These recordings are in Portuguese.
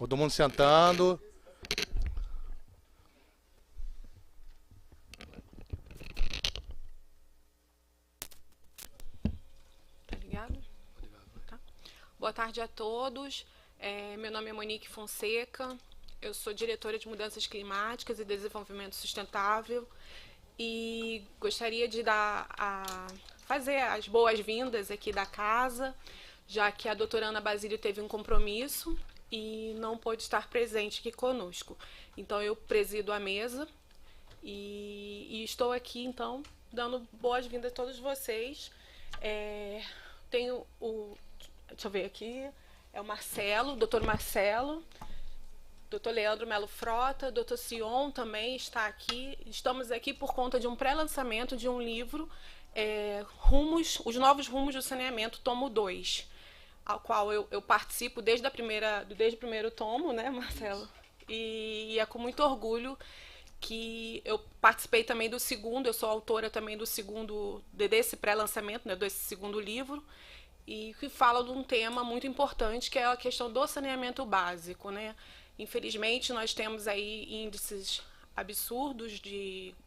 Todo mundo sentando. Obrigado. Tá. Boa tarde a todos. Meu nome é Monique Fonseca. Eu sou diretora de Mudanças Climáticas e Desenvolvimento Sustentável e gostaria de fazer as boas-vindas aqui da casa, já que a doutora Ana Basílio teve um compromisso e não pôde estar presente aqui conosco. Então eu presido a mesa e estou aqui, então, dando boas-vindas a todos vocês. Tenho o. Deixa eu ver aqui. É o Marcelo, o doutor Marcelo, doutor Leandro Melo Frota, doutor Sion também está aqui. Estamos aqui por conta de um pré-lançamento de um livro, Os Novos Rumos do Saneamento, tomo 2, ao qual eu participo desde o primeiro tomo, né, Marcelo? E é com muito orgulho que eu participei também do segundo, eu sou autora também do segundo, desse pré-lançamento, né, desse segundo livro, e que fala de um tema muito importante, que é a questão do saneamento básico, né? Infelizmente, nós temos aí índices absurdos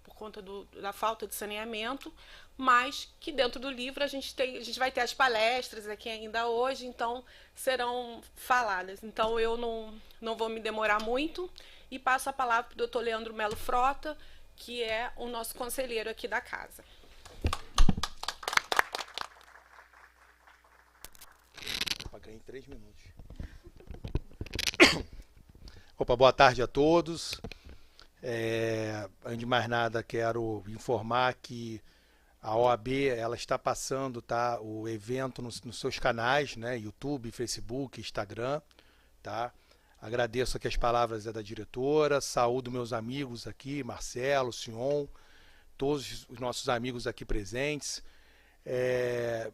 por conta da falta de saneamento, mas que dentro do livro a gente vai ter as palestras aqui ainda hoje, então serão faladas. Então eu não vou me demorar muito e passo a palavra para o doutor Leandro Melo Frota, que é o nosso conselheiro aqui da casa. Ganhei 3 minutos. Opa, boa tarde a todos. Antes de mais nada, quero informar que a OAB ela está passando, tá, o evento nos seus canais, né, YouTube, Facebook, Instagram, tá? Agradeço aqui as palavras da diretora, saúdo meus amigos aqui, Marcelo, Sion, todos os nossos amigos aqui presentes. É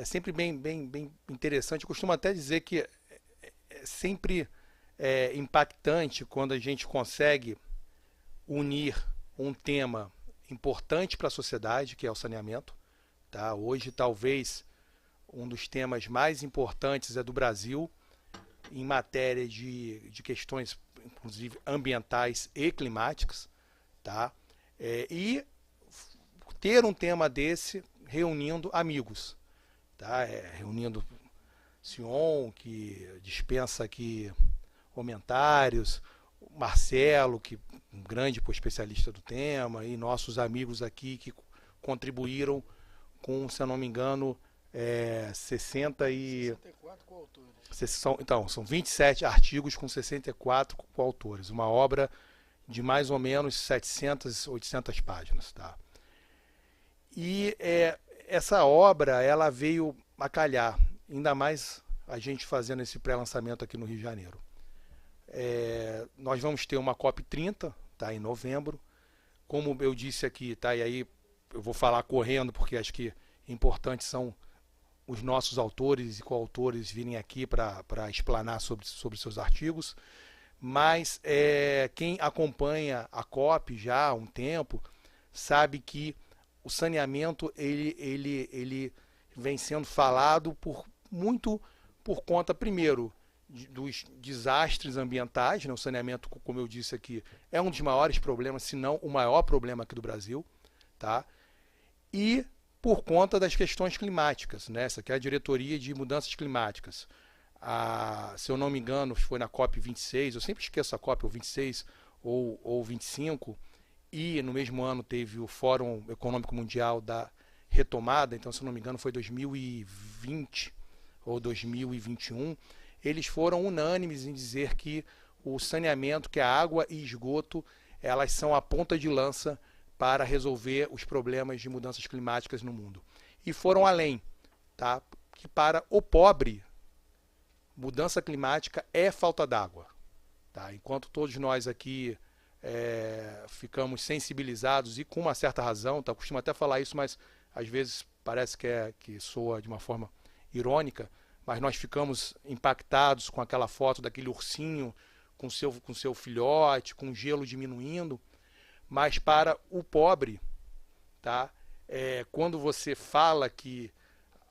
sempre bem interessante. Eu costumo até dizer que é sempre impactante quando a gente consegue unir um tema importante para a sociedade, que é o saneamento. Tá? Hoje, talvez, um dos temas mais importantes é do Brasil, em matéria de questões, inclusive, ambientais e climáticas. Tá? E ter um tema desse reunindo amigos. Tá? Reunindo Sion, que dispensa aqui comentários, Marcelo, que é um grande especialista do tema, e nossos amigos aqui que contribuíram com, se eu não me engano, 64 coautores. Então, são 27 artigos com 64 coautores, uma obra de mais ou menos 700, 800 páginas. Tá? E essa obra ela veio a calhar, ainda mais a gente fazendo esse pré-lançamento aqui no Rio de Janeiro. Nós vamos ter uma COP30, tá, em novembro. Como eu disse aqui, tá, e aí eu vou falar correndo, porque acho que importantes são os nossos autores e coautores virem aqui para explanar sobre seus artigos. Mas quem acompanha a COP já há um tempo sabe que o saneamento ele vem sendo falado muito por conta, primeiro, dos desastres ambientais, né? O saneamento, como eu disse aqui, é um dos maiores problemas, se não o maior problema aqui do Brasil, tá? E por conta das questões climáticas, né? Essa aqui é a diretoria de mudanças climáticas. Se eu não me engano, foi na COP 26, eu sempre esqueço a COP, ou 26 ou 25, e no mesmo ano teve o Fórum Econômico Mundial da Retomada, então, se eu não me engano, foi 2020 ou 2021, eles foram unânimes em dizer que o saneamento, que a água e esgoto, elas são a ponta de lança para resolver os problemas de mudanças climáticas no mundo. E foram além, tá? Que para o pobre, mudança climática é falta d'água. Tá? Enquanto todos nós aqui ficamos sensibilizados, e com uma certa razão, tá? Eu costumo até falar isso, mas às vezes parece que soa de uma forma irônica, mas nós ficamos impactados com aquela foto daquele ursinho com seu filhote, com o gelo diminuindo. Mas para o pobre, tá? Quando você fala que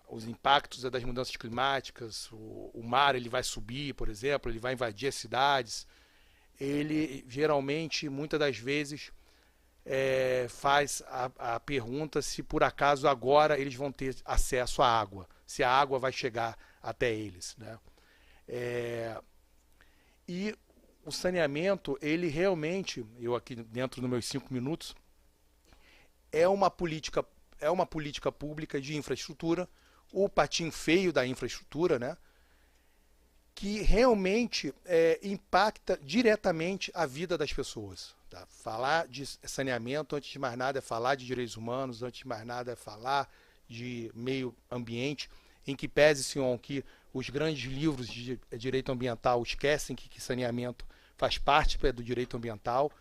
os impactos das mudanças climáticas, o mar ele vai subir, por exemplo, ele vai invadir as cidades, ele geralmente, muitas das vezes, faz a pergunta se por acaso agora eles vão ter acesso à água, se a água vai chegar até eles, né? E o saneamento, ele realmente, eu aqui dentro dos meus 5 minutos, é uma política pública de infraestrutura, o patinho feio da infraestrutura, né? Que realmente impacta diretamente a vida das pessoas. Tá? Falar de saneamento, antes de mais nada, é falar de direitos humanos, antes de mais nada, é falar de meio ambiente, em que pese, senhor, que os grandes livros de direito ambiental esquecem que saneamento faz parte do direito ambiental.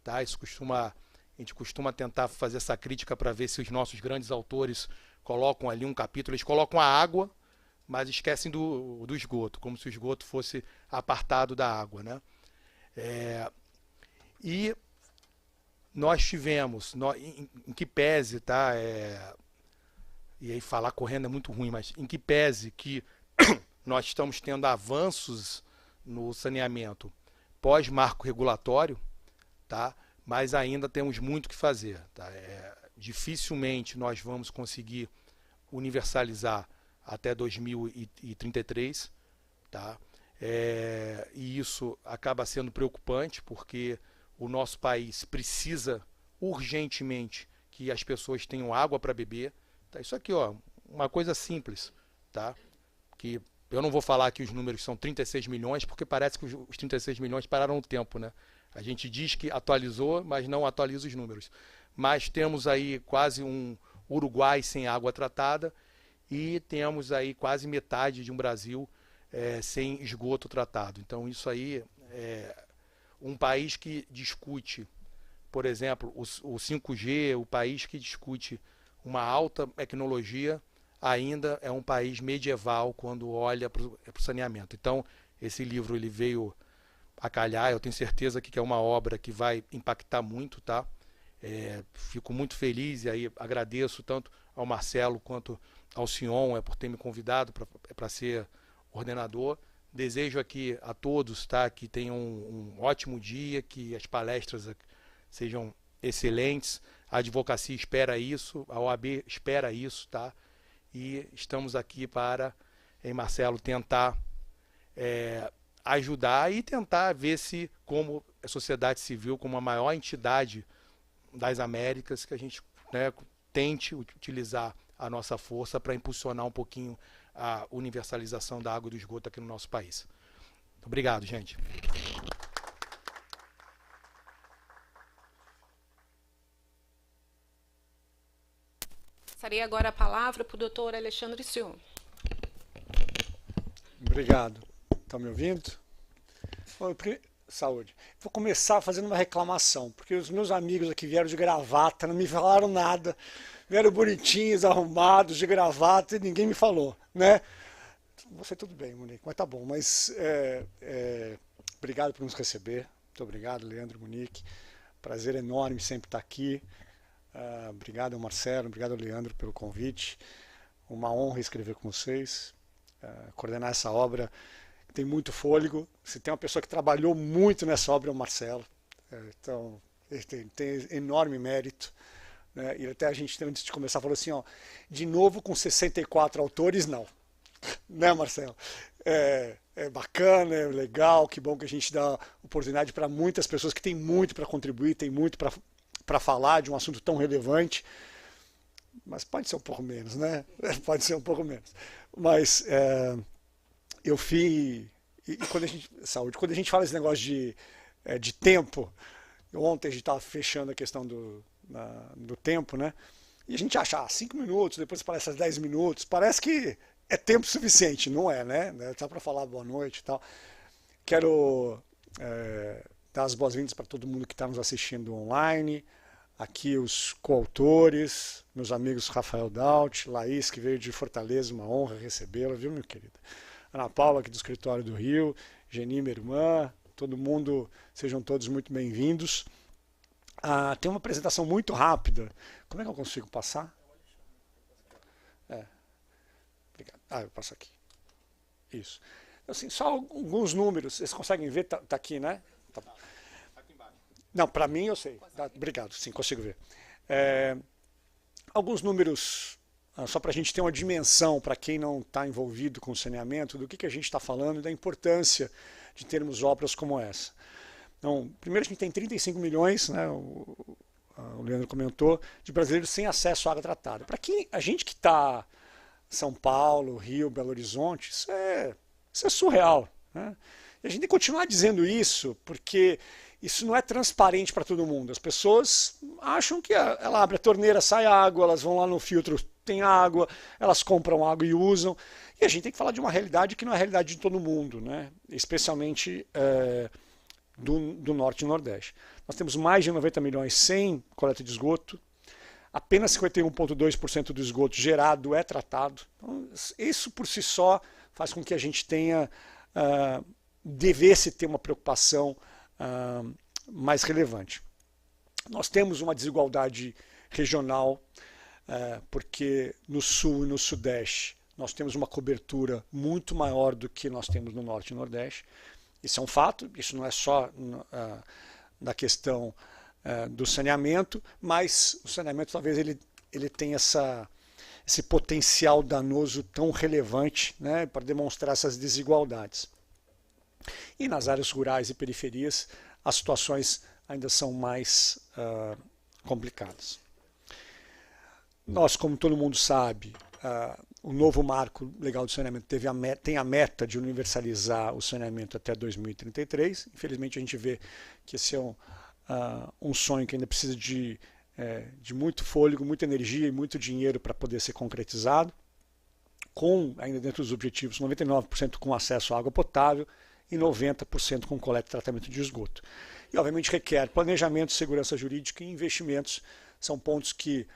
Tá? Isso a gente costuma tentar fazer essa crítica para ver se os nossos grandes autores colocam ali um capítulo, eles colocam a água, mas esquecem do esgoto, como se o esgoto fosse apartado da água, né? E nós tivemos, em que pese, tá? E aí falar correndo é muito ruim, mas em que pese que nós estamos tendo avanços no saneamento pós-marco regulatório, tá? Mas ainda temos muito o que fazer, tá? Dificilmente nós vamos conseguir universalizar até 2033, tá? E isso acaba sendo preocupante, porque o nosso país precisa urgentemente que as pessoas tenham água para beber. Tá? Isso aqui, ó, uma coisa simples, tá? Que eu não vou falar que os números são 36 milhões, porque parece que os 36 milhões pararam no tempo, né? A gente diz que atualizou, mas não atualiza os números. Mas temos aí quase um Uruguai sem água tratada, e temos aí quase metade de um Brasil sem esgoto tratado. Então isso aí um país que discute, por exemplo, o 5G, o país que discute uma alta tecnologia, ainda é um país medieval quando olha para o saneamento. Então esse livro ele veio a calhar, eu tenho certeza que é uma obra que vai impactar muito, tá? Fico muito feliz e aí agradeço tanto ao Marcelo quanto ao Sion por ter me convidado para ser ordenador. Desejo aqui a todos, tá, que tenham um ótimo dia, que as palestras sejam excelentes. A advocacia espera isso, a OAB espera isso, tá? E estamos aqui para, Marcelo, tentar ajudar e tentar ver se, como a sociedade civil, como a maior entidade das Américas, que a gente, né, tente utilizar a nossa força para impulsionar um pouquinho a universalização da água e do esgoto aqui no nosso país. Obrigado, gente. Passarei agora a palavra para o doutor Alexandre Sion. Obrigado. Estão me ouvindo? Saúde. Vou começar fazendo uma reclamação, porque os meus amigos aqui vieram de gravata, não me falaram nada. Vieram bonitinhos, arrumados, de gravata, e ninguém me falou, né? Você tudo bem, Monique, mas tá bom. Mas obrigado por nos receber. Muito obrigado, Leandro, Monique. Prazer enorme sempre estar aqui. Obrigado ao Marcelo, obrigado ao Leandro pelo convite. Uma honra escrever com vocês, coordenar essa obra. Tem muito fôlego. Se tem uma pessoa que trabalhou muito nessa obra, é o Marcelo. Então, ele tem enorme mérito. Né? E até a gente, antes de começar, falou assim, ó, de novo com 64 autores, não. Né, Marcelo? É bacana, é legal, que bom que a gente dá oportunidade para muitas pessoas que têm muito para contribuir, tem muito para falar de um assunto tão relevante. Mas pode ser um pouco menos, né? Pode ser um pouco menos. Mas eu fiz... E quando a gente fala esse negócio de tempo, ontem a gente estava fechando a questão do tempo, né? E a gente acha 5 minutos, depois parece 10 minutos, parece que é tempo suficiente, não é, né? Dá para falar boa noite e tal. Quero dar as boas-vindas para todo mundo que está nos assistindo online, aqui os coautores, meus amigos Rafael Daut, Laís, que veio de Fortaleza, uma honra recebê-la, viu, meu querido? Ana Paula, aqui do escritório do Rio, Geni, minha irmã, todo mundo, sejam todos muito bem-vindos. Tem uma apresentação muito rápida. Como é que eu consigo passar? Obrigado. Eu passo aqui. Isso. Assim, só alguns números. Vocês conseguem ver? Tá aqui, né? Tá. Não, para mim eu sei. Obrigado, sim, consigo ver. Alguns números, só para a gente ter uma dimensão, para quem não está envolvido com o saneamento, do que a gente está falando e da importância de termos obras como essa. Então, primeiro a gente tem 35 milhões, né, o Leandro comentou, de brasileiros sem acesso à água tratada. Para a gente que está em São Paulo, Rio, Belo Horizonte, isso é surreal, né? E a gente tem que continuar dizendo isso, porque isso não é transparente para todo mundo. As pessoas acham que ela abre a torneira, sai água, elas vão lá no filtro, tem água, elas compram água e usam. E a gente tem que falar de uma realidade que não é a realidade de todo mundo, né? Especialmente do Norte e Nordeste. Nós temos mais de 90 milhões sem coleta de esgoto, apenas 51,2% do esgoto gerado é tratado. Então, isso por si só faz com que a gente tenha, devesse ter uma preocupação mais relevante. Nós temos uma desigualdade regional, porque no Sul e no Sudeste nós temos uma cobertura muito maior do que nós temos no Norte e Nordeste. Isso é um fato, isso não é só na questão do saneamento, mas o saneamento talvez ele tenha esse potencial danoso tão relevante, né, para demonstrar essas desigualdades. E nas áreas rurais e periferias as situações ainda são mais complicadas. Nós, como todo mundo sabe, o novo marco legal de saneamento tem a meta de universalizar o saneamento até 2033. Infelizmente a gente vê que esse é um sonho que ainda precisa de muito fôlego, muita energia e muito dinheiro para poder ser concretizado, ainda dentro dos objetivos, 99% com acesso à água potável e 90% com coleta e tratamento de esgoto. E obviamente requer planejamento, segurança jurídica e investimentos. São pontos que,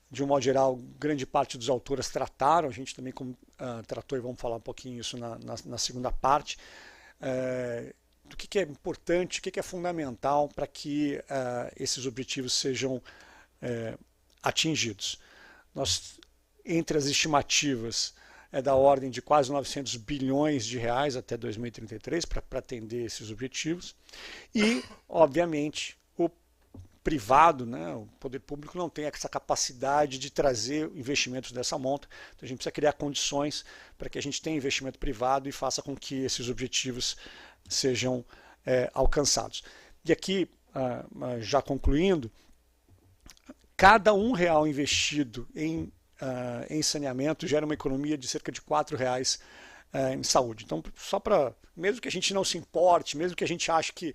de um modo geral, grande parte dos autores trataram, a gente também tratou e vamos falar um pouquinho isso na segunda parte, do que é importante, o que é fundamental para que esses objetivos sejam atingidos. Entre as estimativas, é da ordem de quase 900 bilhões de reais até 2033 para atender esses objetivos. E, obviamente, o privado, né, o poder público não tem essa capacidade de trazer investimentos dessa monta. Então a gente precisa criar condições para que a gente tenha investimento privado e faça com que esses objetivos sejam alcançados. E aqui, já concluindo, cada R$1 investido em saneamento gera uma economia de cerca de R$4 em saúde. Então, só para, mesmo que a gente não se importe, mesmo que a gente ache que,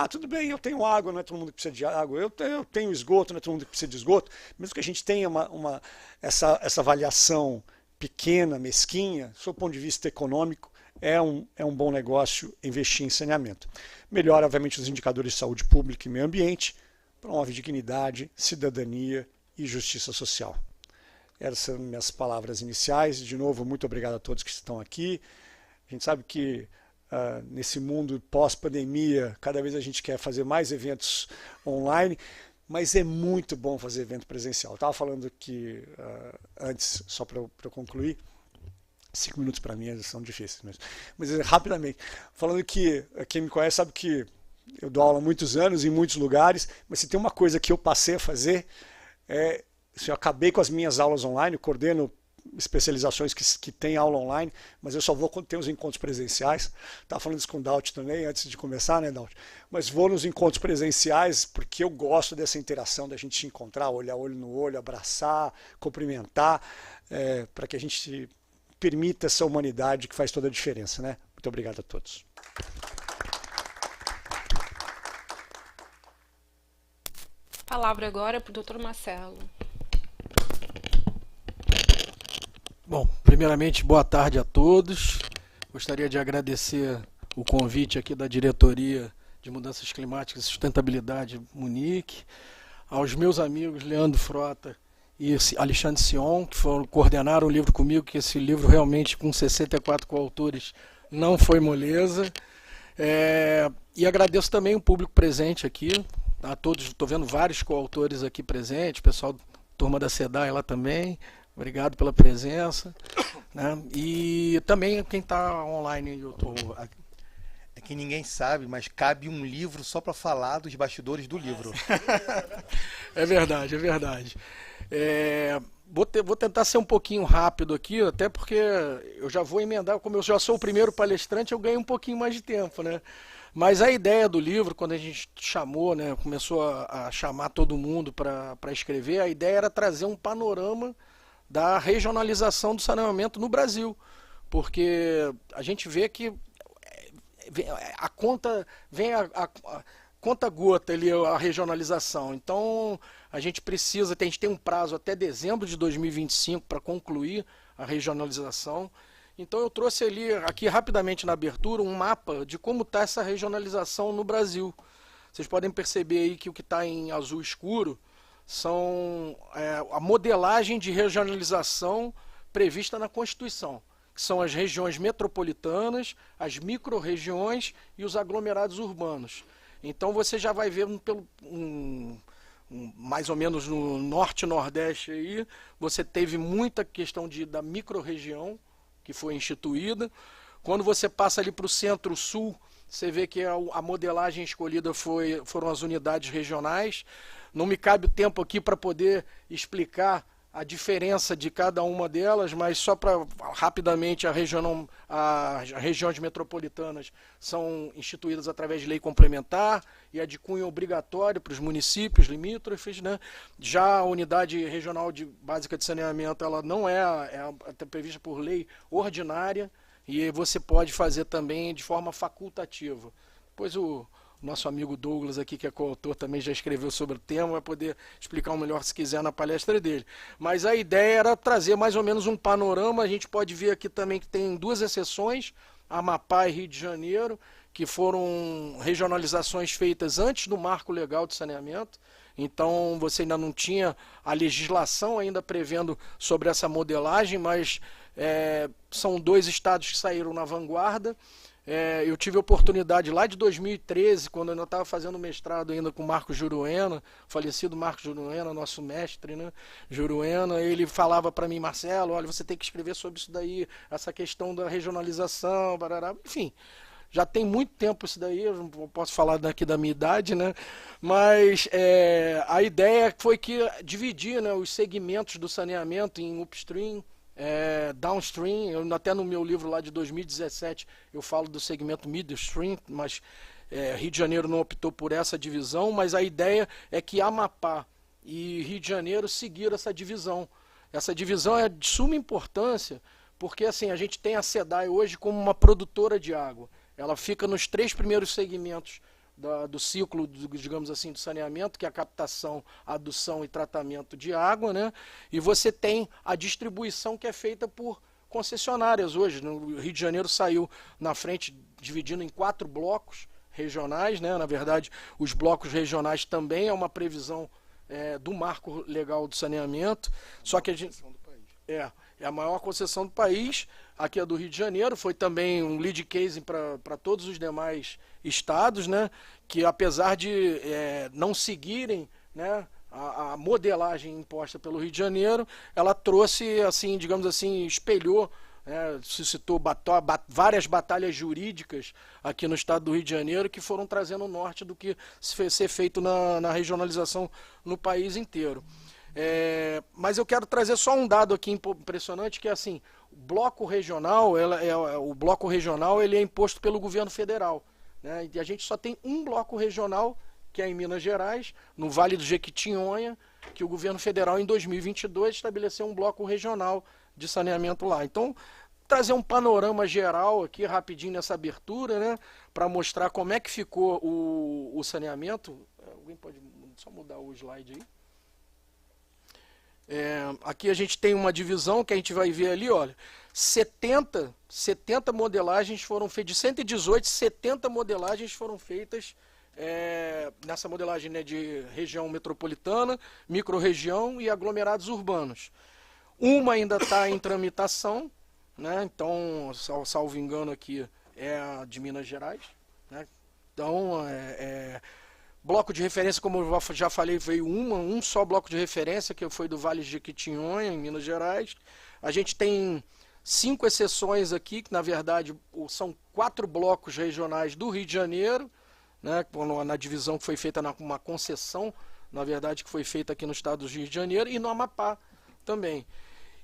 tudo bem, eu tenho água, não é todo mundo que precisa de água, eu tenho esgoto, não é todo mundo que precisa de esgoto, mesmo que a gente tenha essa avaliação pequena, mesquinha, do ponto de vista econômico, é um bom negócio investir em saneamento. Melhora, obviamente, os indicadores de saúde pública e meio ambiente, promove dignidade, cidadania e justiça social. Essas são minhas palavras iniciais. De novo, muito obrigado a todos que estão aqui. A gente sabe que nesse mundo pós-pandemia, cada vez a gente quer fazer mais eventos online, mas é muito bom fazer evento presencial. Eu estava falando aqui antes, só para eu concluir, 5 minutos para mim são difíceis mesmo, mas rapidamente, falando que quem me conhece sabe que eu dou aula há muitos anos em muitos lugares, mas se tem uma coisa que eu passei a fazer eu acabei com as minhas aulas online, eu coordeno especializações que tem aula online, mas eu só vou quando tem os encontros presenciais. Estava falando isso com o Daut também, antes de começar, né, Daut? Mas vou nos encontros presenciais porque eu gosto dessa interação, da gente se encontrar, olhar olho no olho, abraçar, cumprimentar, para que a gente permita essa humanidade que faz toda a diferença, né? Muito obrigado a todos. Palavra agora para o Dr. Marcelo. Bom, primeiramente, boa tarde a todos. Gostaria de agradecer o convite aqui da Diretoria de Mudanças Climáticas e Sustentabilidade Munique, aos meus amigos Leandro Frota e Alexandre Sion, que coordenaram o livro comigo, que esse livro realmente, com 64 coautores, não foi moleza. E agradeço também o público presente aqui, a todos, estou vendo vários coautores aqui presentes, pessoal, turma da SEDAI lá também, Obrigado pela presença. Né? E também quem está online no YouTube. É que ninguém sabe, mas cabe um livro só para falar dos bastidores do livro. É verdade, é verdade. Vou tentar ser um pouquinho rápido aqui, até porque eu já vou emendar, como eu já sou o primeiro palestrante, eu ganho um pouquinho mais de tempo, né? Mas a ideia do livro, quando a gente chamou, né, começou a chamar todo mundo para escrever, a ideia era trazer um panorama da regionalização do saneamento no Brasil, porque a gente vê que a conta vem a conta gota ali a regionalização. Então a gente tem um prazo até dezembro de 2025 para concluir a regionalização. Então eu trouxe ali aqui rapidamente na abertura um mapa de como está essa regionalização no Brasil. Vocês podem perceber aí que o que está em azul escuro são a modelagem de regionalização prevista na Constituição, que são as regiões metropolitanas, as micro-regiões e os aglomerados urbanos. Então você já vai ver mais ou menos no norte e nordeste aí, você teve muita questão da micro-região que foi instituída. Quando você passa ali para o centro-sul, você vê que a modelagem escolhida foram as unidades regionais. Não me cabe o tempo aqui para poder explicar a diferença de cada uma delas, mas só para rapidamente as regiões metropolitanas são instituídas através de lei complementar e é de cunho obrigatório para os municípios limítrofes, né? Já a unidade regional básica de saneamento, ela não é prevista por lei ordinária e você pode fazer também de forma facultativa. Depois o nosso amigo Douglas aqui, que é coautor, também já escreveu sobre o tema, vai poder explicar melhor se quiser na palestra dele. Mas a ideia era trazer mais ou menos um panorama. A gente pode ver aqui também que tem duas exceções, Amapá e Rio de Janeiro, que foram regionalizações feitas antes do marco legal de saneamento. Então você ainda não tinha a legislação ainda prevendo sobre essa modelagem, mas são dois estados que saíram na vanguarda. Eu tive a oportunidade lá de 2013, quando eu ainda estava fazendo mestrado ainda com o Marcos Juruena, falecido Marcos Juruena, nosso mestre, né? Juruena, ele falava para mim, Marcelo, olha, você tem que escrever sobre isso daí, essa questão da regionalização, barará. Enfim, já tem muito tempo isso daí, eu não posso falar daqui da minha idade, né? Mas a ideia foi que dividir, né, os segmentos do saneamento em upstream, downstream. Até no meu livro lá de 2017 eu falo do segmento midstream, mas Rio de Janeiro não optou por essa divisão, mas a ideia é que Amapá e Rio de Janeiro seguiram essa divisão. Essa divisão é de suma importância, porque assim, a gente tem a SEDAI hoje como uma produtora de água. Ela fica nos 3 primeiros segmentos do ciclo, digamos assim, do saneamento, que é a captação, adução e tratamento de água, né? E você tem a distribuição que é feita por concessionárias hoje. No Rio de Janeiro saiu na frente, dividindo em 4 blocos regionais, né? Na verdade, os blocos regionais também é uma previsão do marco legal do saneamento, só que a gente é a maior concessão do país. Aqui é do Rio de Janeiro, foi também um lead case para todos os demais estados, né, que apesar de não seguirem, né, a modelagem imposta pelo Rio de Janeiro, ela trouxe, assim, digamos assim, espelhou, suscitou várias batalhas jurídicas aqui no estado do Rio de Janeiro que foram trazendo o norte do que ser feito na regionalização no país inteiro. Mas eu quero trazer só um dado aqui impressionante, que é assim, o bloco regional, ele é imposto pelo governo federal, né? E a gente só tem um bloco regional, que é em Minas Gerais, no Vale do Jequitinhonha, que o governo federal em 2022 estabeleceu um bloco regional de saneamento lá. Então, trazer um panorama geral aqui rapidinho nessa abertura, né, para mostrar como é que ficou o saneamento. Alguém pode só mudar o slide aí? Aqui a gente tem uma divisão que a gente vai ver ali, olha, 70 modelagens foram feitas, de 118, 70 modelagens foram feitas nessa modelagem, né, de região metropolitana, microrregião e aglomerados urbanos. Uma ainda está em tramitação, né, então, salvo engano aqui, é a de Minas Gerais, né, então, bloco de referência, como eu já falei, veio um só bloco de referência, que foi do Vale de Jequitinhonha, em Minas Gerais. A gente tem 5 exceções aqui, que na verdade são 4 blocos regionais do Rio de Janeiro, né, na divisão que foi feita uma concessão, na verdade, que foi feita aqui no estado do Rio de Janeiro, e no Amapá também.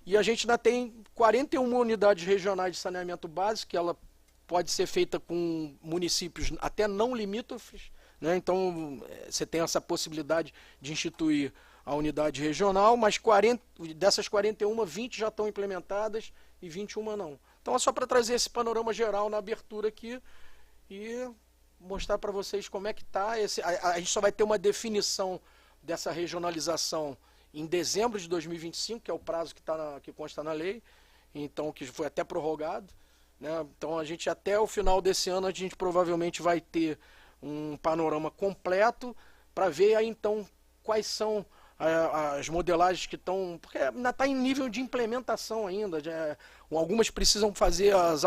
E a gente ainda tem 41 unidades regionais de saneamento básico, que ela pode ser feita com municípios até não limítrofes, né? Então você tem essa possibilidade de instituir a unidade regional, mas dessas 41, 20 já estão implementadas e 21 não. Então é só para trazer esse panorama geral na abertura aqui e mostrar para vocês como é que está. A gente só vai ter uma definição dessa regionalização em dezembro de 2025, que é o prazo que consta na lei, então que foi até prorrogado, né? Então a gente até o final desse ano a gente provavelmente vai ter um panorama completo para ver aí então quais são as modelagens que estão, porque ainda está em nível de implementação ainda, algumas precisam fazer as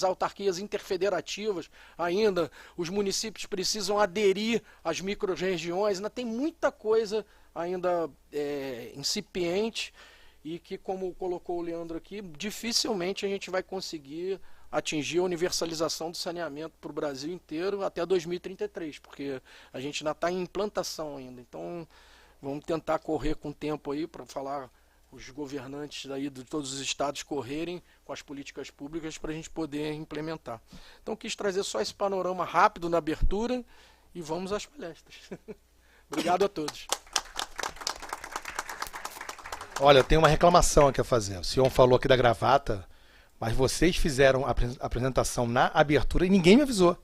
autarquias interfederativas ainda, os municípios precisam aderir às microrregiões, ainda tem muita coisa ainda incipiente e que, como colocou o Leandro aqui, dificilmente a gente vai conseguir atingir a universalização do saneamento para o Brasil inteiro até 2033, porque a gente ainda está em implantação ainda. Então, vamos tentar correr com o tempo aí para falar os governantes aí de todos os estados correrem com as políticas públicas para a gente poder implementar. Então, quis trazer só esse panorama rápido na abertura e vamos às palestras. Obrigado a todos. Olha, eu tenho uma reclamação aqui a fazer. O senhor falou aqui da gravata, mas vocês fizeram a apresentação na abertura e ninguém me avisou.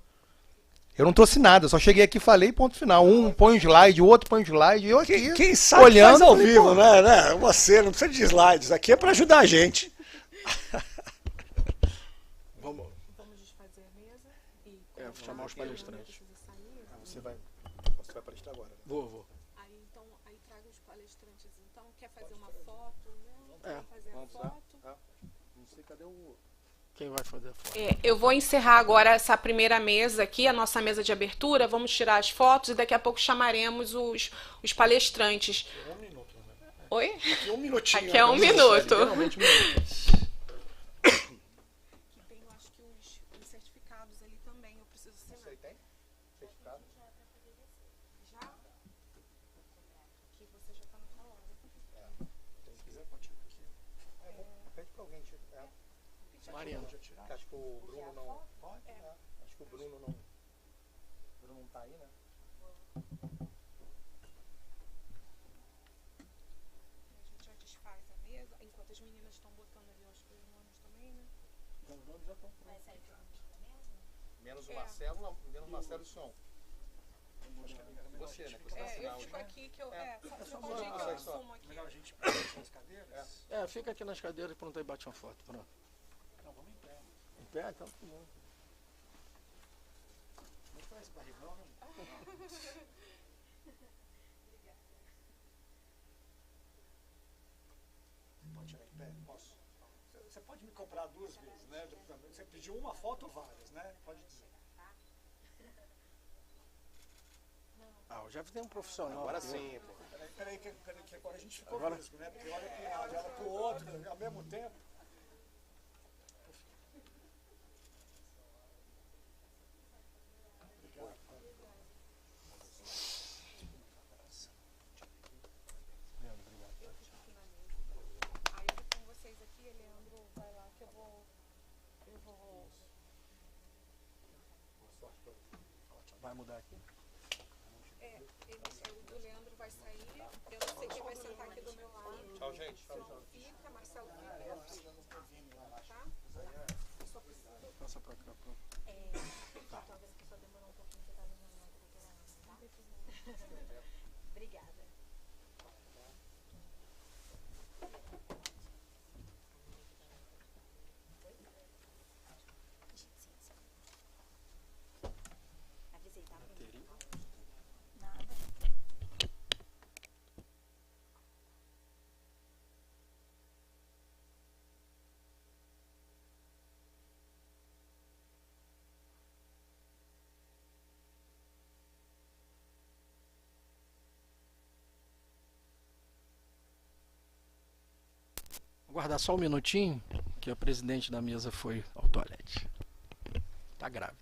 Eu não trouxe nada, eu só cheguei aqui e falei, ponto final. Um põe um slide, o outro põe um slide, eu aqui Quem sabe olhando, faz ao vivo, né? Você não precisa de slides, aqui é para ajudar a gente. Vamos desfazer a mesa e chamar os palestrantes. Você vai palestrar agora. Vou. Aí traga os palestrantes. Então, quer fazer uma foto? Não, quer fazer a foto? Não sei cadê o... Quem vai fazer a foto? Eu vou encerrar agora essa primeira mesa aqui, a nossa mesa de abertura. Vamos tirar as fotos e daqui a pouco chamaremos os palestrantes. Um minuto, né? Oi? Aqui é um minutinho. Aqui é um minuto. Literalmente um minuto. Aqui tem, eu acho que os certificados ali também, eu preciso assinar. Você tem? Certificado? Já? Aqui você já está no calor. Se quiser, pode tirar aqui. Pede pra alguém tirar. Mariana. Acho que o Bruno não... Pode? Acho que o Bruno não... O Bruno não tá aí, né? A gente já desfaz a mesa, enquanto as meninas estão botando ali, eu acho que os nomes também, né? Os nomes já estão Vai sair pra mesa? Menos o Marcelo, menos o Marcelo e o Som. Você, né? Que você vai assinar Eu hoje. fico aqui que eu... Você pode ir que só eu isso. assumo aqui. Melhor a gente pegar as cadeiras. fica aqui nas cadeiras e pronto, aí bate uma foto. Pronto. Não, vamos em pé. Em pé, então tá bom. Não faz barrigão, né? Pode tirar em pé? Posso? Você pode me comprar 2 vezes, né? Você pediu uma foto ou várias, né? Pode dizer. Eu já tem um profissional. Agora aqui. sim, pô. Peraí, que agora a gente ficou Agora? risco, né? Porque olha para um lado, olha para o outro, ao mesmo tempo. Aí eu fico com vocês aqui, Leandro, vai lá que eu vou... Vai mudar aqui? O do Leandro vai sair, eu não sei quem vai sentar aqui do meu lado. Tchau, gente. Fica, Marcelo fica. Tá? Eu só preciso... Passa pra cá, pronto. Talvez que só demorou um pouquinho que tá demorando, tá? Obrigada. Avisei, tá? Nada. Aguardar só um minutinho, que a presidente da mesa foi ao toalete. Tá grávida.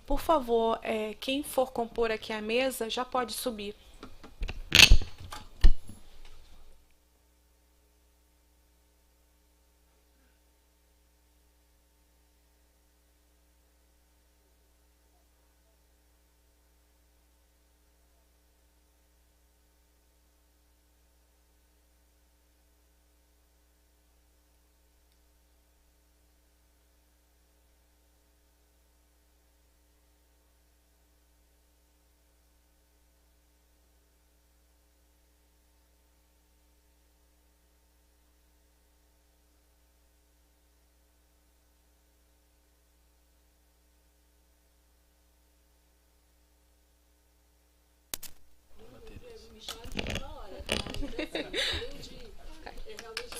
Por favor, quem for compor aqui a mesa já pode subir.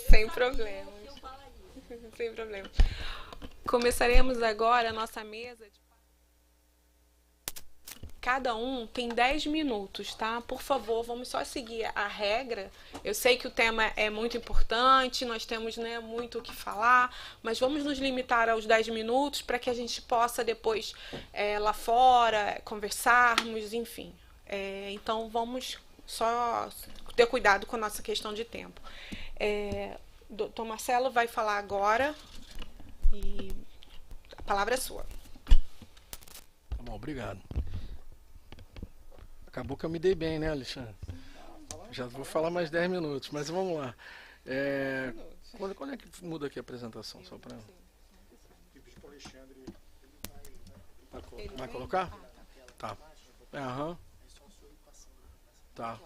Sem problemas. Sem problema. Começaremos agora a nossa mesa. Cada um tem 10 minutos, tá? Por favor, vamos só seguir a regra. Eu sei que o tema é muito importante, nós temos, né, muito o que falar, mas vamos nos limitar aos 10 minutos para que a gente possa depois, lá fora, conversarmos, enfim. Então, vamos só ter cuidado com a nossa questão de tempo. Doutor Marcelo vai falar agora e a palavra é sua. Tá bom, obrigado. Acabou que eu me dei bem, né, Alexandre? Já vou falar mais 10 minutos, mas vamos lá. Quando é que muda aqui a apresentação? Só para... Vai colocar? Tá. Aham. Tá.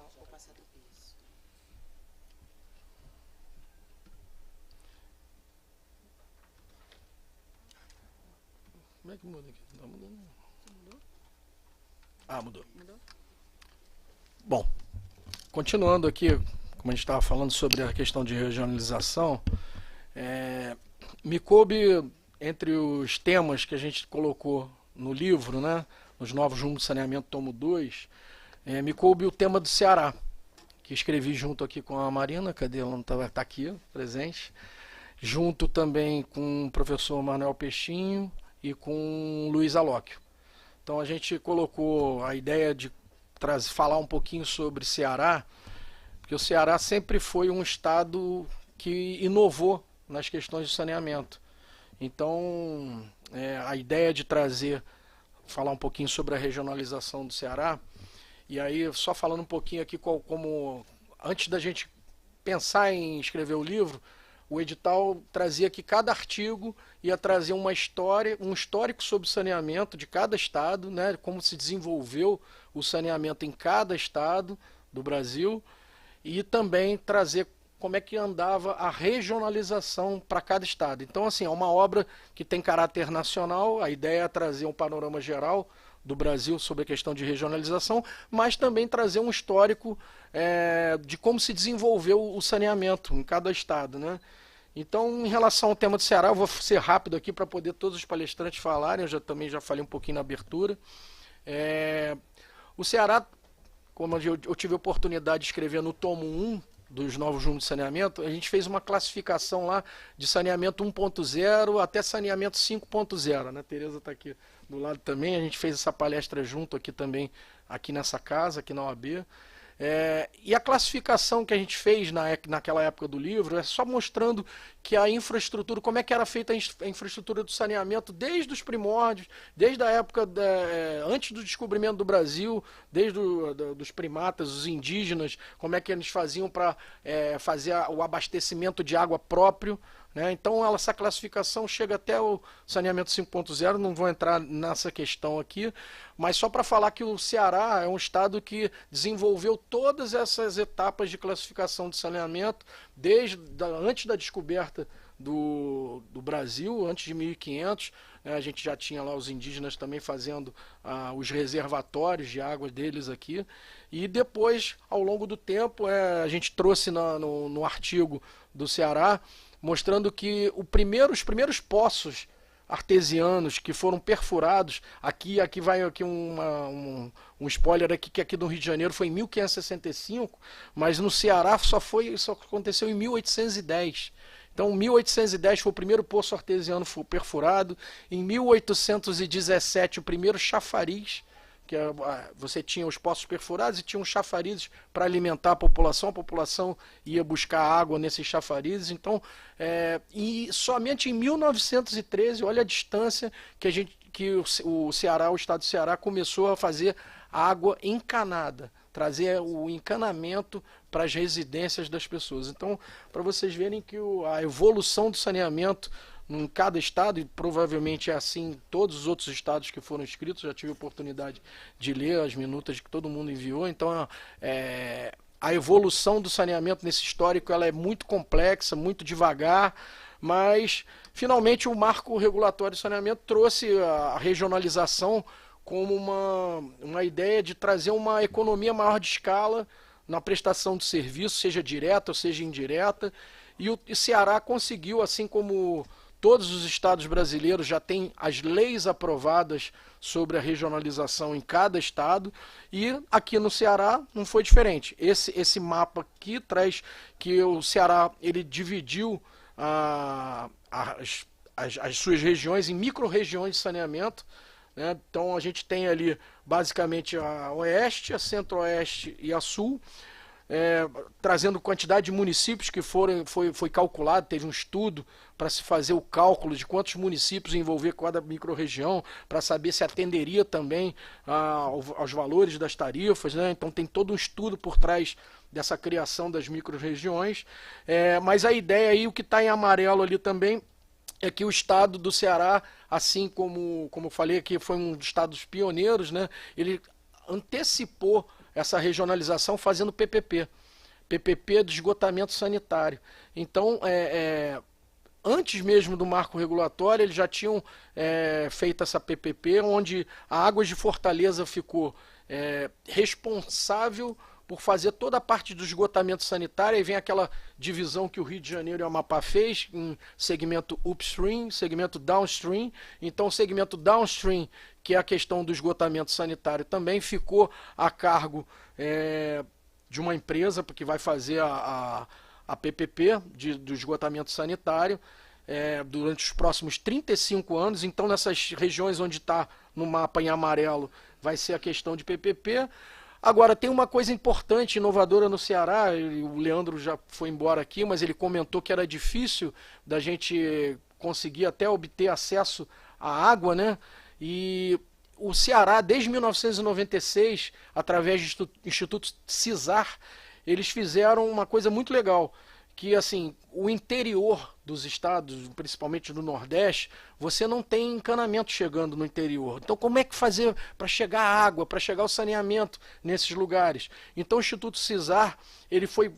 Como é que muda aqui? Não tá mudando. Ah, mudou. Bom, continuando aqui, como a gente estava falando sobre a questão de regionalização, me coube, entre os temas que a gente colocou no livro, né, nos Novos Rumos de Saneamento, tomo 2, me coube o tema do Ceará, que escrevi junto aqui com a Marina, cadê ela? Não está aqui, presente, junto também com o professor Manuel Peixinho e com o Luiz Alóquio. Então a gente colocou a ideia de falar um pouquinho sobre Ceará, porque o Ceará sempre foi um estado que inovou nas questões de saneamento. Então a ideia de falar um pouquinho sobre a regionalização do Ceará, e aí só falando um pouquinho aqui como antes da gente pensar em escrever o livro, o edital trazia que cada artigo ia trazer uma história, um histórico sobre o saneamento de cada estado, né, como se desenvolveu o saneamento em cada estado do Brasil, e também trazer como é que andava a regionalização para cada estado. Então, assim, é uma obra que tem caráter nacional, a ideia é trazer um panorama geral do Brasil sobre a questão de regionalização, mas também trazer um histórico de como se desenvolveu o saneamento em cada estado, né? Então, em relação ao tema do Ceará, eu vou ser rápido aqui para poder todos os palestrantes falarem, também já falei um pouquinho na abertura. O Ceará, como eu tive a oportunidade de escrever no tomo 1 dos novos rumos de saneamento, a gente fez uma classificação lá de saneamento 1.0 até saneamento 5.0, né? A Tereza está aqui do lado também, a gente fez essa palestra junto aqui também, aqui nessa casa, aqui na OAB. E a classificação que a gente fez naquela época do livro é só mostrando que a infraestrutura, como é que era feita a infraestrutura do saneamento desde os primórdios, desde a época antes do descobrimento do Brasil, desde dos primatas, os indígenas, como é que eles faziam para fazer o abastecimento de água próprio, né? Então essa classificação chega até o saneamento 5.0, não vou entrar nessa questão aqui, mas só para falar que o Ceará é um estado que desenvolveu todas essas etapas de classificação de saneamento, antes da descoberta do Brasil, antes de 1500, né? A gente já tinha lá os indígenas também fazendo os reservatórios de água deles aqui, e depois, ao longo do tempo, a gente trouxe no artigo do Ceará, mostrando que os primeiros poços artesianos que foram perfurados, aqui vai um spoiler aqui, que aqui no Rio de Janeiro foi em 1565, mas no Ceará só aconteceu em 1810. Então, em 1810 foi o primeiro poço artesiano perfurado, em 1817 o primeiro chafariz, que você tinha os poços perfurados e tinha os chafarizes para alimentar a população ia buscar água nesses chafarizes. Então, e somente em 1913, olha a distância que o Ceará, o estado do Ceará, começou a fazer água encanada, trazer o encanamento para as residências das pessoas. Então, para vocês verem que a evolução do saneamento em cada estado, e provavelmente é assim em todos os outros estados que foram escritos, já tive a oportunidade de ler as minutas que todo mundo enviou, então a evolução do saneamento nesse histórico ela é muito complexa, muito devagar, mas finalmente o marco regulatório de saneamento trouxe a regionalização como uma ideia de trazer uma economia maior de escala na prestação de serviço, seja direta ou seja indireta, e o Ceará conseguiu, assim como todos os estados brasileiros já têm as leis aprovadas sobre a regionalização em cada estado, e aqui no Ceará não foi diferente. Esse mapa aqui traz que o Ceará ele dividiu as suas regiões em micro-regiões de saneamento, né? Então a gente tem ali basicamente a oeste, a centro-oeste e a sul, trazendo quantidade de municípios que foi calculado, teve um estudo para se fazer o cálculo de quantos municípios envolver cada microrregião, para saber se atenderia também aos valores das tarifas, né? Então tem todo um estudo por trás dessa criação das microrregiões, mas a ideia aí, o que está em amarelo ali também, é que o estado do Ceará, assim como eu falei aqui, foi um dos estados pioneiros, né? Ele antecipou essa regionalização fazendo PPP de esgotamento sanitário. Então, antes mesmo do marco regulatório, eles já tinham feito essa PPP, onde a Águas de Fortaleza ficou responsável por fazer toda a parte do esgotamento sanitário, e vem aquela divisão que o Rio de Janeiro e o Amapá fez, em segmento upstream, segmento downstream. Então o segmento downstream, que é a questão do esgotamento sanitário, também ficou a cargo de uma empresa, porque vai fazer a PPP do esgotamento sanitário durante os próximos 35 anos. Então nessas regiões onde está no mapa em amarelo, vai ser a questão de PPP. Agora, tem uma coisa importante, inovadora no Ceará, o Leandro já foi embora aqui, mas ele comentou que era difícil da gente conseguir até obter acesso à água, né? E o Ceará, desde 1996, através do Instituto CISAR, eles fizeram uma coisa muito legal, que assim, o interior dos estados, principalmente do Nordeste, você não tem encanamento chegando no interior. Então como é que fazer para chegar a água, para chegar o saneamento nesses lugares? Então o Instituto CISAR, ele foi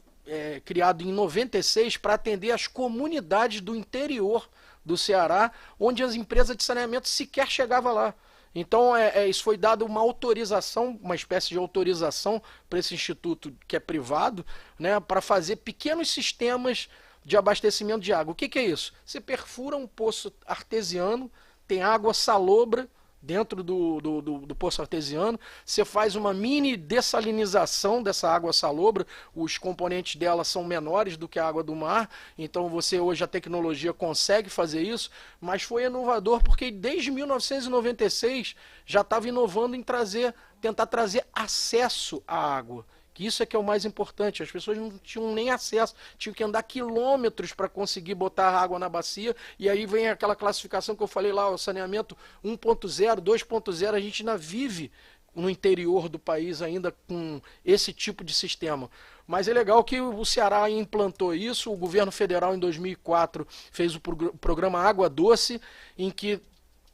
criado em 96 para atender as comunidades do interior do Ceará, onde as empresas de saneamento sequer chegavam lá. Então, isso foi dado uma autorização, uma espécie de autorização para esse instituto que é privado, né, para fazer pequenos sistemas de abastecimento de água. O que é isso? Você perfura um poço artesiano, tem água salobra dentro do poço artesiano, você faz uma mini dessalinização dessa água salobra, os componentes dela são menores do que a água do mar, então você hoje a tecnologia consegue fazer isso, mas foi inovador porque desde 1996 já estava inovando em tentar trazer acesso à água. Que isso é que é o mais importante, as pessoas não tinham nem acesso, tinham que andar quilômetros para conseguir botar água na bacia, e aí vem aquela classificação que eu falei lá, o saneamento 1.0, 2.0, a gente ainda vive no interior do país ainda com esse tipo de sistema. Mas é legal que o Ceará implantou isso, o governo federal em 2004 fez o programa Água Doce, em que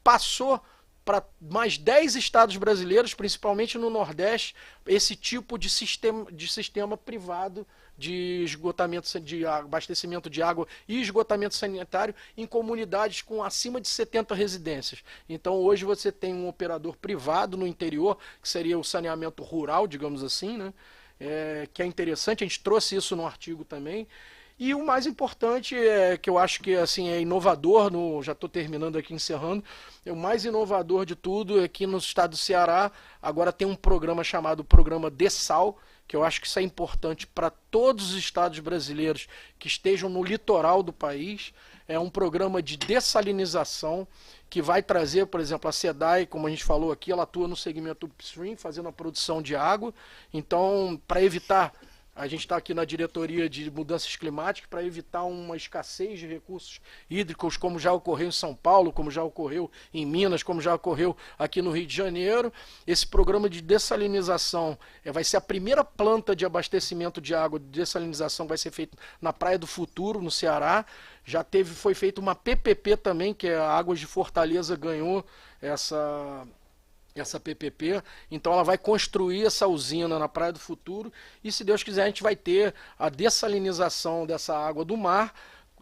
passou para mais 10 estados brasileiros, principalmente no Nordeste, esse tipo de sistema privado de esgotamento, de abastecimento de água e esgotamento sanitário em comunidades com acima de 70 residências. Então hoje você tem um operador privado no interior, que seria o saneamento rural, digamos assim, né? Que é interessante, a gente trouxe isso no artigo também. E o mais importante que eu acho que assim, é inovador, já estou terminando aqui, encerrando, o mais inovador de tudo é que no estado do Ceará agora tem um programa chamado Programa Dessal, que eu acho que isso é importante para todos os estados brasileiros que estejam no litoral do país. É um programa de dessalinização que vai trazer, por exemplo, a SEDAI, como a gente falou aqui, ela atua no segmento upstream, fazendo a produção de água. Então, para evitar... A gente está aqui na diretoria de mudanças climáticas para evitar uma escassez de recursos hídricos, como já ocorreu em São Paulo, como já ocorreu em Minas, como já ocorreu aqui no Rio de Janeiro. Esse programa de dessalinização vai ser a primeira planta de abastecimento de água de dessalinização, vai ser feito na Praia do Futuro, no Ceará. Foi feita uma PPP também, que a Águas de Fortaleza ganhou essa PPP, então ela vai construir essa usina na Praia do Futuro e, se Deus quiser, a gente vai ter a dessalinização dessa água do mar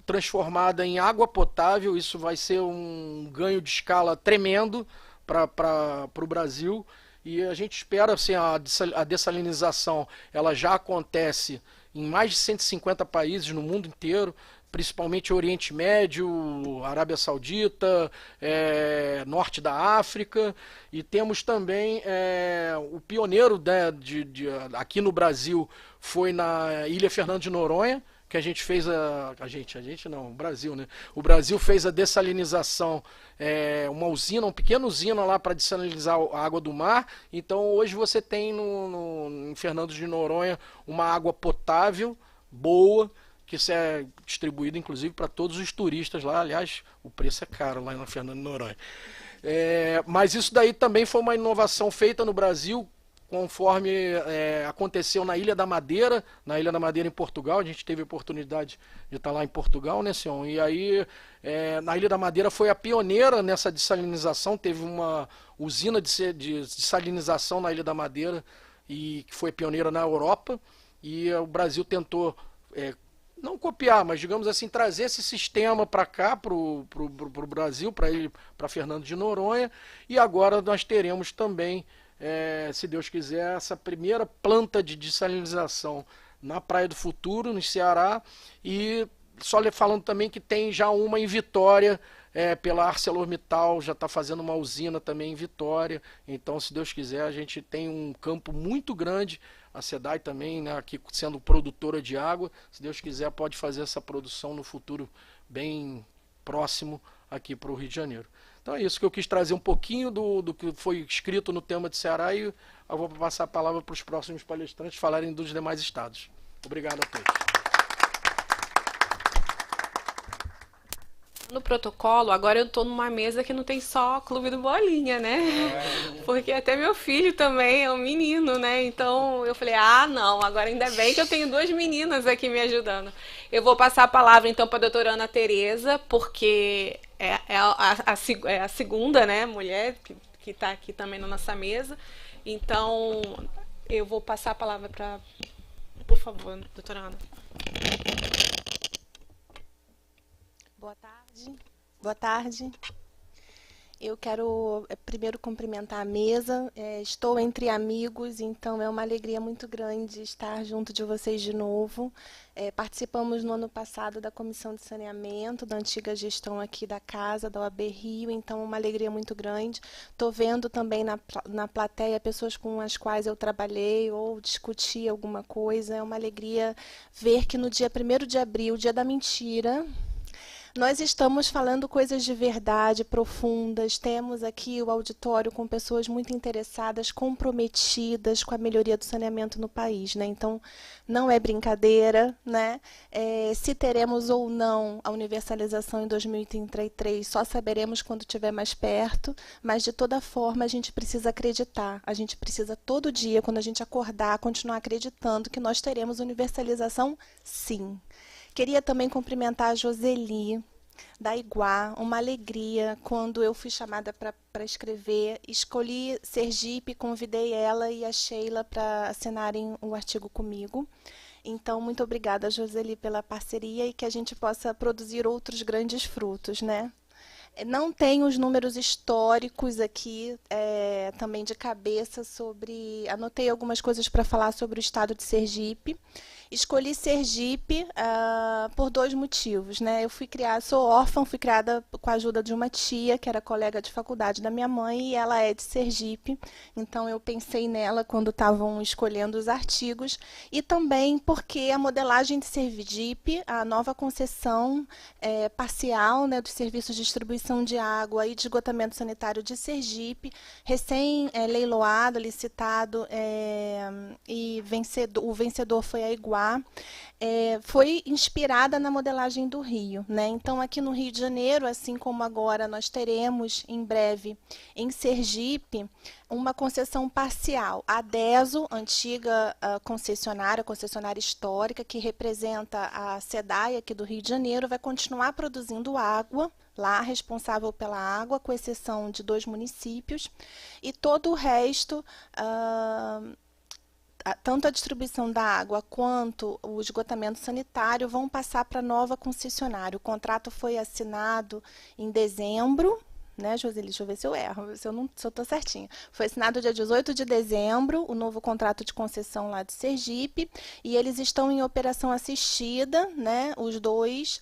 transformada em água potável. Isso vai ser um ganho de escala tremendo para o Brasil, e a gente espera, assim, a dessalinização ela já acontece em mais de 150 países no mundo inteiro, principalmente Oriente Médio, Arábia Saudita, Norte da África, e temos também o pioneiro, né, aqui no Brasil foi na Ilha Fernando de Noronha, que a gente fez o Brasil, né? O Brasil fez a dessalinização, uma usina, uma pequena usina lá para dessalinizar a água do mar. Então hoje você tem em Fernando de Noronha uma água potável, boa, que isso é distribuído inclusive para todos os turistas lá. Aliás, o preço é caro lá na Fernando de Noronha. Mas isso daí também foi uma inovação feita no Brasil, conforme aconteceu na Ilha da Madeira, em Portugal. A gente teve a oportunidade de estar lá em Portugal, né, Sion? E aí, na Ilha da Madeira foi a pioneira nessa dessalinização, teve uma usina de dessalinização na Ilha da Madeira, e que foi pioneira na Europa, e o Brasil tentou... não copiar, mas, digamos assim, trazer esse sistema para cá, para o Brasil, para Fernando de Noronha, e agora nós teremos também, se Deus quiser, essa primeira planta de dessalinização na Praia do Futuro, no Ceará, e só falando também que tem já uma em Vitória, pela ArcelorMittal, já está fazendo uma usina também em Vitória. Então, se Deus quiser, a gente tem um campo muito grande. A SEDAI também, né, aqui sendo produtora de água, se Deus quiser, pode fazer essa produção no futuro bem próximo aqui para o Rio de Janeiro. Então é isso que eu quis trazer um pouquinho do que foi escrito no tema de Ceará, e eu vou passar a palavra para os próximos palestrantes falarem dos demais estados. Obrigado a todos. No protocolo, agora eu tô numa mesa que não tem só Clube do Bolinha, né? Porque até meu filho também é um menino, né? Então eu falei, não, agora ainda bem que eu tenho duas meninas aqui me ajudando. Eu vou passar a palavra então para a doutora Ana Tereza, porque é a segunda, né, mulher que está aqui também na nossa mesa. Então eu vou passar a palavra para, por favor, doutora Ana. Boa tarde. Boa tarde. Eu quero primeiro cumprimentar a mesa. Estou entre amigos, então é uma alegria muito grande estar junto de vocês de novo. Participamos no ano passado da Comissão de Saneamento, da antiga gestão aqui da casa, da OAB Rio, então é uma alegria muito grande. Estou vendo também na plateia pessoas com as quais eu trabalhei ou discuti alguma coisa. É uma alegria ver que no dia 1º de abril, dia da mentira, nós estamos falando coisas de verdade, profundas. Temos aqui o auditório com pessoas muito interessadas, comprometidas com a melhoria do saneamento no país, né? Então, não é brincadeira, né? Se teremos ou não a universalização em 2033, só saberemos quando estiver mais perto, mas, de toda forma, a gente precisa acreditar. A gente precisa, todo dia, quando a gente acordar, continuar acreditando que nós teremos universalização, sim. Queria também cumprimentar a Joseli, da Iguá, uma alegria quando eu fui chamada para escrever. Escolhi Sergipe, convidei ela e a Sheila para assinarem o artigo comigo. Então, muito obrigada, Joseli, pela parceria e que a gente possa produzir outros grandes frutos, né? Não tenho os números históricos aqui, também de cabeça, sobre... Anotei algumas coisas para falar sobre o estado de Sergipe. Escolhi Sergipe por 2 motivos, né? Eu sou órfã, fui criada com a ajuda de uma tia, que era colega de faculdade da minha mãe, e ela é de Sergipe, então eu pensei nela quando estavam escolhendo os artigos, e também porque a modelagem de Sergipe, a nova concessão parcial, né, dos serviços de distribuição de água e de esgotamento sanitário de Sergipe, recém-leiloado, licitado, e o vencedor foi a Iguá, foi inspirada na modelagem do Rio, né? Então, aqui no Rio de Janeiro, assim como agora nós teremos em breve em Sergipe, uma concessão parcial. A DESO, antiga concessionária histórica, que representa a SEDAI aqui do Rio de Janeiro, vai continuar produzindo água, lá responsável pela água, com exceção de 2 municípios, e todo o resto... tanto a distribuição da água quanto o esgotamento sanitário vão passar para a nova concessionária. O contrato foi assinado em dezembro, né, Joseli? Deixa eu ver se eu erro, se eu estou certinha. Foi assinado dia 18 de dezembro, o novo contrato de concessão lá de Sergipe, e eles estão em operação assistida, né, os dois,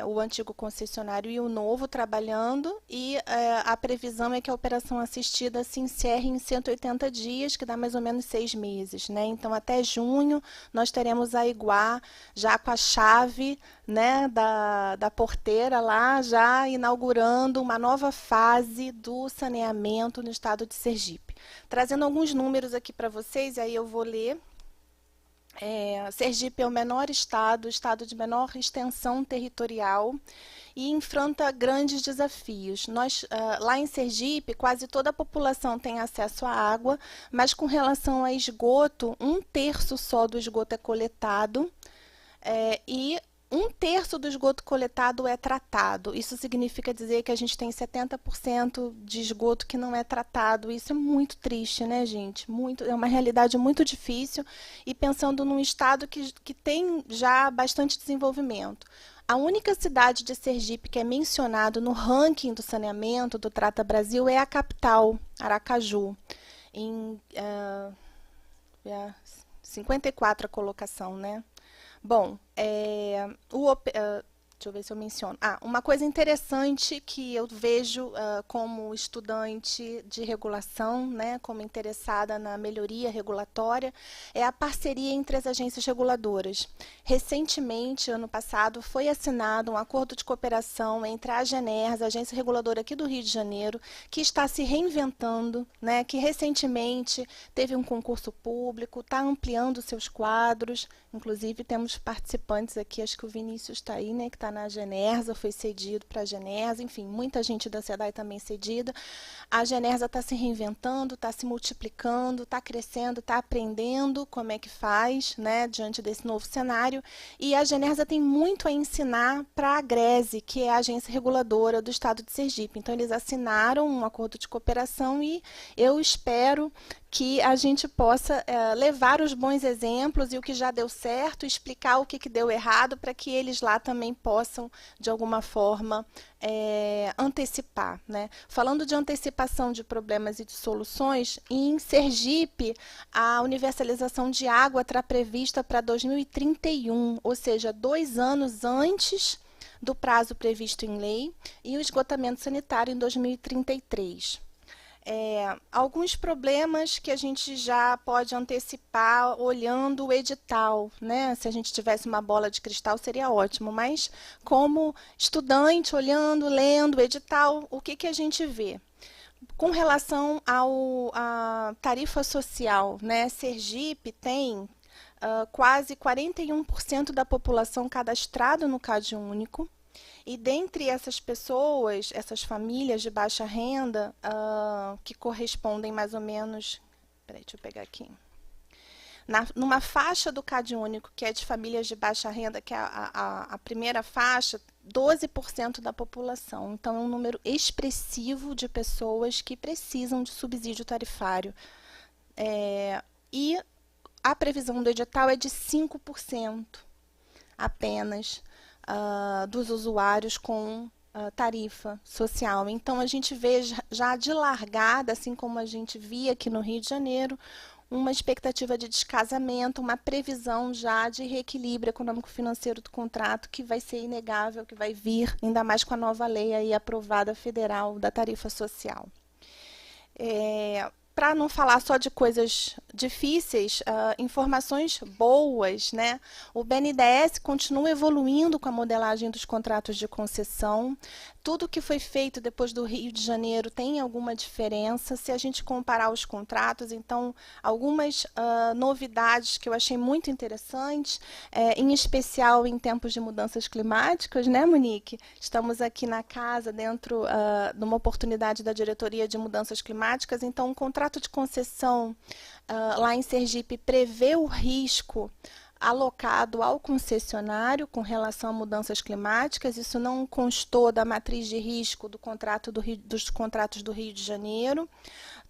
o antigo concessionário e o novo, trabalhando, e a previsão é que a operação assistida se encerre em 180 dias, que dá mais ou menos 6 meses, né? Então, até junho, nós teremos a Iguá já com a chave, né, da porteira lá, já inaugurando uma nova fase do saneamento no estado de Sergipe. Trazendo alguns números aqui para vocês, aí eu vou ler. Sergipe é o menor estado, o estado de menor extensão territorial, e enfrenta grandes desafios. Lá em Sergipe, quase toda a população tem acesso à água, mas com relação a esgoto, 1/3 só do esgoto é coletado, e 1/3 do esgoto coletado é tratado. Isso significa dizer que a gente tem 70% de esgoto que não é tratado. Isso é muito triste, né, gente? É uma realidade muito difícil. E pensando num estado que tem já bastante desenvolvimento. A única cidade de Sergipe que é mencionado no ranking do saneamento do Trata Brasil é a capital, Aracaju. Em 54 a colocação, né? Bom, deixa eu ver se eu menciono. Uma coisa interessante que eu vejo como estudante de regulação, né, como interessada na melhoria regulatória, é a parceria entre as agências reguladoras. Recentemente, ano passado, foi assinado um acordo de cooperação entre a AGENERS, a agência reguladora aqui do Rio de Janeiro, que está se reinventando, né, que recentemente teve um concurso público, está ampliando seus quadros. Inclusive, temos participantes aqui, acho que o Vinícius está aí, né, que está na AGENERSA, foi cedido para a AGENERSA, enfim, muita gente da SEDAI também cedida. A AGENERSA está se reinventando, está se multiplicando, está crescendo, está aprendendo como é que faz, né, diante desse novo cenário. E a AGENERSA tem muito a ensinar para a AGRESE, que é a agência reguladora do estado de Sergipe. Então, eles assinaram um acordo de cooperação e eu espero que a gente possa levar os bons exemplos e o que já deu certo, explicar o que deu errado, para que eles lá também possam, de alguma forma, antecipar, né? Falando de antecipação de problemas e de soluções, em Sergipe, a universalização de água está prevista para 2031, ou seja, 2 anos antes do prazo previsto em lei, e o esgotamento sanitário em 2033. Alguns problemas que a gente já pode antecipar olhando o edital, né? Se a gente tivesse uma bola de cristal seria ótimo, mas como estudante, olhando, lendo o edital, o que a gente vê? Com relação à tarifa social, né? Sergipe tem quase 41% da população cadastrada no CadÚnico. E dentre essas pessoas, essas famílias de baixa renda, que correspondem mais ou menos... Peraí, deixa eu pegar aqui. Numa faixa do CadÚnico, que é de famílias de baixa renda, que é a primeira faixa, 12% da população. Então, é um número expressivo de pessoas que precisam de subsídio tarifário. E a previsão do edital é de 5% apenas dos usuários com tarifa social. Então, a gente vê já de largada, assim como a gente via aqui no Rio de Janeiro, uma expectativa de descasamento, uma previsão já de reequilíbrio econômico-financeiro do contrato, que vai ser inegável, que vai vir, ainda mais com a nova lei aí aprovada federal da tarifa social. Para não falar só de coisas difíceis, informações boas, né? O BNDES continua evoluindo com a modelagem dos contratos de concessão. Tudo que foi feito depois do Rio de Janeiro tem alguma diferença. Se a gente comparar os contratos, então, algumas novidades que eu achei muito interessantes, em especial em tempos de mudanças climáticas, né, Monique? Estamos aqui na casa, dentro de uma oportunidade da Diretoria de Mudanças Climáticas, então, o contrato de concessão lá em Sergipe prevê o risco alocado ao concessionário com relação a mudanças climáticas. Isso não constou da matriz de risco dos contratos do Rio de Janeiro.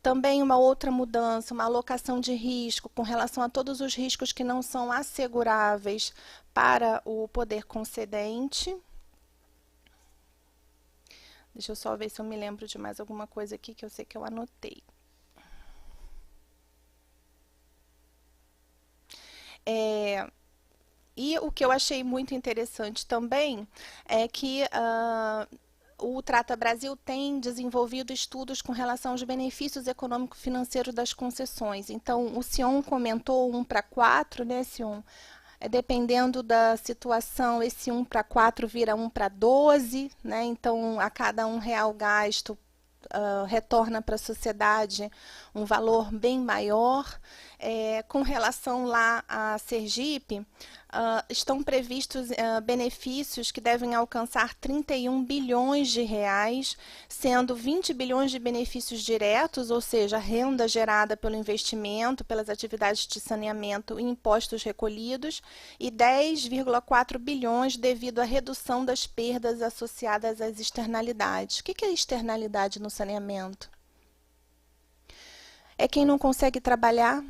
Também uma outra mudança, uma alocação de risco com relação a todos os riscos que não são asseguráveis para o poder concedente. Deixa eu só ver se eu me lembro de mais alguma coisa aqui que eu sei que eu anotei. E o que eu achei muito interessante também é que o Trata Brasil tem desenvolvido estudos com relação aos benefícios econômico-financeiros das concessões. Então, o Sion comentou 1:4, né, Sion? Dependendo da situação, esse 1:4 vira 1:12, né? Então, a cada R$1 gasto, retorna para a sociedade um valor bem maior. Com relação lá a Sergipe, estão previstos benefícios que devem alcançar 31 bilhões de reais, sendo 20 bilhões de benefícios diretos, ou seja, renda gerada pelo investimento, pelas atividades de saneamento e impostos recolhidos, e 10,4 bilhões devido à redução das perdas associadas às externalidades. O que é externalidade no saneamento? É quem não consegue trabalhar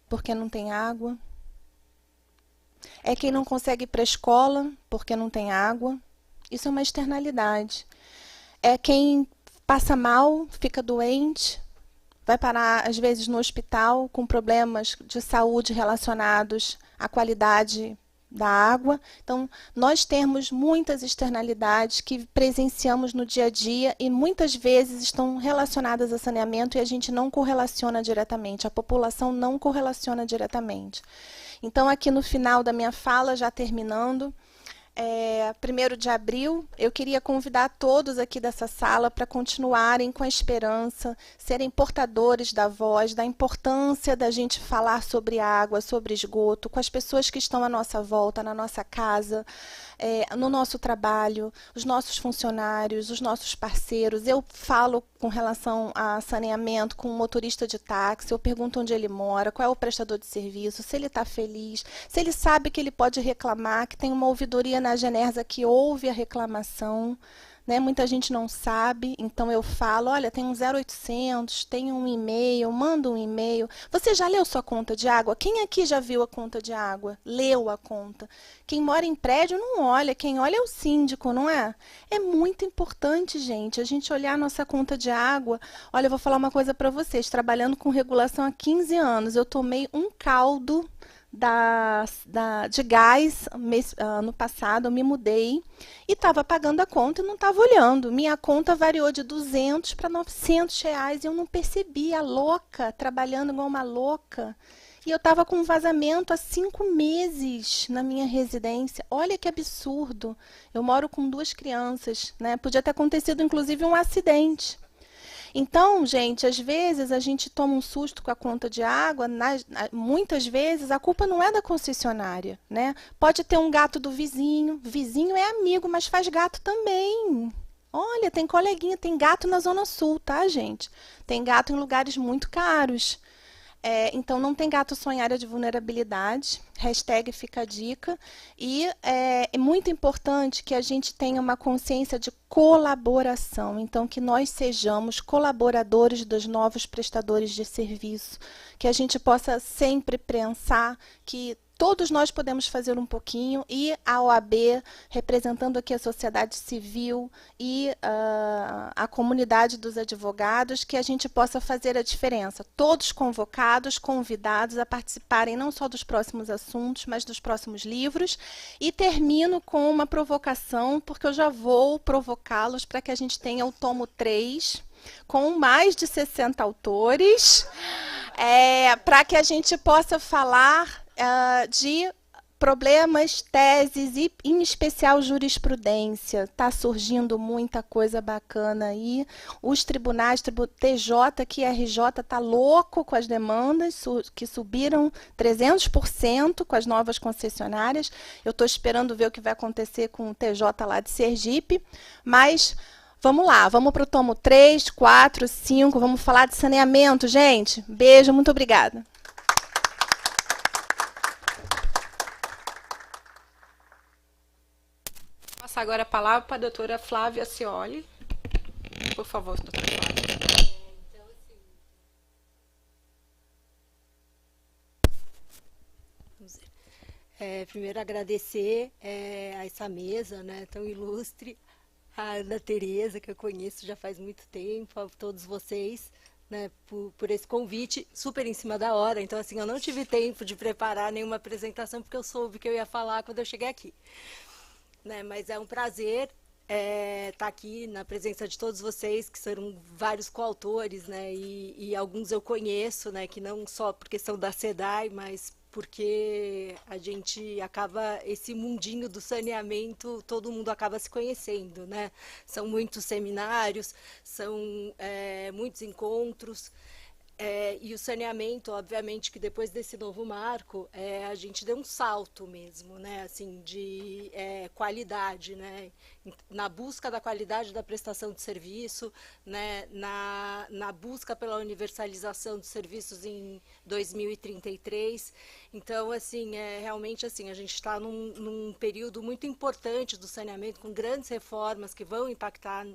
porque não tem água. É quem não consegue ir para a escola porque não tem água. Isso é uma externalidade. É quem passa mal, fica doente, vai parar, às vezes, no hospital com problemas de saúde relacionados à qualidade da água. Então, nós temos muitas externalidades que presenciamos no dia a dia e muitas vezes estão relacionadas a saneamento e a gente não correlaciona diretamente, a população não correlaciona diretamente. Então, aqui no final da minha fala, já terminando, 1º de abril, eu queria convidar todos aqui dessa sala para continuarem com a esperança, serem portadores da voz, da importância da gente falar sobre água, sobre esgoto, com as pessoas que estão à nossa volta, na nossa casa, no nosso trabalho, os nossos funcionários, os nossos parceiros. Eu falo com relação a saneamento com um motorista de táxi, eu pergunto onde ele mora, qual é o prestador de serviço, se ele está feliz, se ele sabe que ele pode reclamar, que tem uma ouvidoria na Genersa que ouve a reclamação, né? Muita gente não sabe, então eu falo, olha, tem um 0800, tem um e-mail, manda um e-mail. Você já leu sua conta de água? Quem aqui já viu a conta de água? Leu a conta? Quem mora em prédio não olha, quem olha é o síndico, não é? É muito importante, gente, a gente olhar a nossa conta de água. Olha, eu vou falar uma coisa para vocês, trabalhando com regulação há 15 anos, eu tomei um caldo de gás ano passado, eu me mudei e estava pagando a conta e não estava olhando. Minha conta variou de 200 para 900 reais e eu não percebia, louca, trabalhando igual uma louca. E eu estava com um vazamento há 5 meses na minha residência. Olha que absurdo. Eu moro com 2 crianças, né? Podia ter acontecido, inclusive, um acidente. Então, gente, às vezes a gente toma um susto com a conta de água, muitas vezes a culpa não é da concessionária, né? Pode ter um gato do vizinho, vizinho é amigo, mas faz gato também. Olha, tem coleguinha, tem gato na Zona Sul, tá, gente? Tem gato em lugares muito caros. Então, não tem gato só em área de vulnerabilidade, hashtag fica a dica. E é muito importante que a gente tenha uma consciência de colaboração, então que nós sejamos colaboradores dos novos prestadores de serviço, que a gente possa sempre pensar que todos nós podemos fazer um pouquinho e a OAB, representando aqui a sociedade civil e a comunidade dos advogados, que a gente possa fazer a diferença. Todos convocados, convidados a participarem não só dos próximos assuntos, mas dos próximos livros. E termino com uma provocação, porque eu já vou provocá-los para que a gente tenha o tomo 3, com mais de 60 autores, para que a gente possa falar de problemas, teses e, em especial, jurisprudência. Está surgindo muita coisa bacana aí. Os tribunais, TJ aqui, RJ, está louco com as demandas, que subiram 300% com as novas concessionárias. Eu estou esperando ver o que vai acontecer com o TJ lá de Sergipe, mas vamos lá, vamos para o tomo 3, 4, 5, vamos falar de saneamento, gente. Beijo, muito obrigada. Passar agora a palavra para a doutora Flávia Cioli. Por favor, doutora Flávia. Primeiro agradecer a essa mesa, né, tão ilustre, a Ana Tereza, que eu conheço já faz muito tempo, a todos vocês, né, por esse convite, super em cima da hora. Então, assim, eu não tive tempo de preparar nenhuma apresentação, porque eu soube que eu ia falar quando eu cheguei aqui. Né, mas é um prazer estar aqui na presença de todos vocês, que são vários coautores, né, e alguns eu conheço, né, que não só por questão da SEDAI, mas porque a gente acaba, esse mundinho do saneamento, todo mundo acaba se conhecendo, né? São muitos seminários, são muitos encontros, e o saneamento, obviamente, que depois desse novo marco, a gente deu um salto mesmo, né? Assim, de qualidade, né? Na busca da qualidade da prestação de serviço, né? Na busca pela universalização dos serviços em 2033. Então, assim, realmente assim, a gente está num período muito importante do saneamento, com grandes reformas que vão impactar,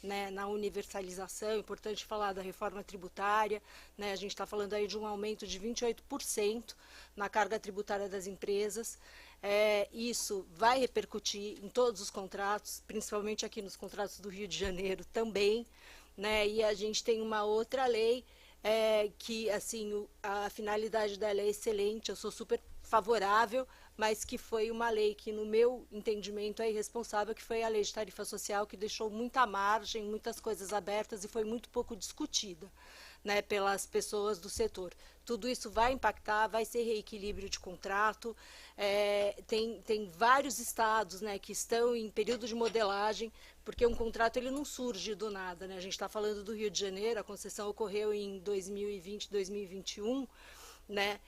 né, na universalização. É importante falar da reforma tributária, né, a gente está falando aí de um aumento de 28% na carga tributária das empresas. Isso vai repercutir em todos os contratos, principalmente aqui nos contratos do Rio de Janeiro também, né, e a gente tem uma outra lei que, assim, a finalidade dela é excelente, eu sou super favorável, mas que foi uma lei que, no meu entendimento, é irresponsável, que foi a lei de tarifa social, que deixou muita margem, muitas coisas abertas e foi muito pouco discutida, né, pelas pessoas do setor. Tudo isso vai impactar, vai ser reequilíbrio de contrato. Tem vários estados, né, que estão em período de modelagem, porque um contrato ele não surge do nada, né? A gente está falando do Rio de Janeiro, a concessão ocorreu em 2020, 2021, né?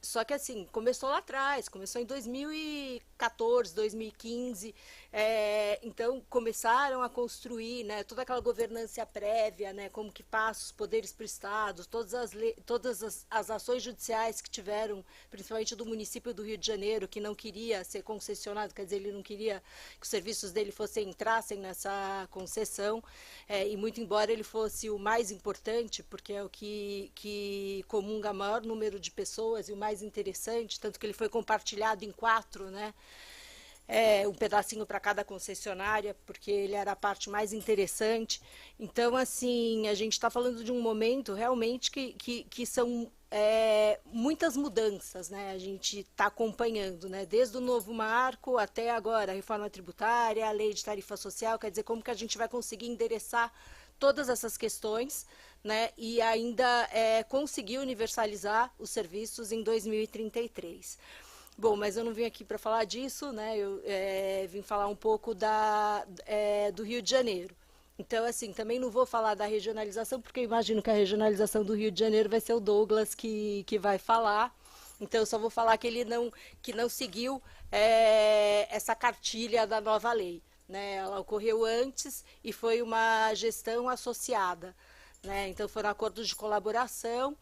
Só que assim, começou lá atrás, começou em 2014, 2015, então começaram a construir, né, toda aquela governança prévia, né, como que passa os poderes para o Estado, todas as ações judiciais que tiveram, principalmente do município do Rio de Janeiro, que não queria ser concessionado, quer dizer, ele não queria que os serviços dele entrassem nessa concessão, e muito embora ele fosse o mais importante, porque é o que comunga o maior número de pessoas, e o mais interessante, tanto que ele foi compartilhado em 4, né? Um pedacinho para cada concessionária, porque ele era a parte mais interessante. Então, assim, a gente está falando de um momento realmente que são muitas mudanças, né? A gente está acompanhando, né? Desde o novo marco até agora, a reforma tributária, a lei de tarifa social, quer dizer, como que a gente vai conseguir endereçar todas essas questões, né, e ainda conseguir universalizar os serviços em 2033. Bom, mas eu não vim aqui para falar disso, né, eu vim falar um pouco do Rio de Janeiro. Então, assim, também não vou falar da regionalização, porque eu imagino que a regionalização do Rio de Janeiro vai ser o Douglas que vai falar. Então, eu só vou falar que não seguiu essa cartilha da nova lei. Né, ela ocorreu antes e foi uma gestão associada, né, então foram acordos de colaboração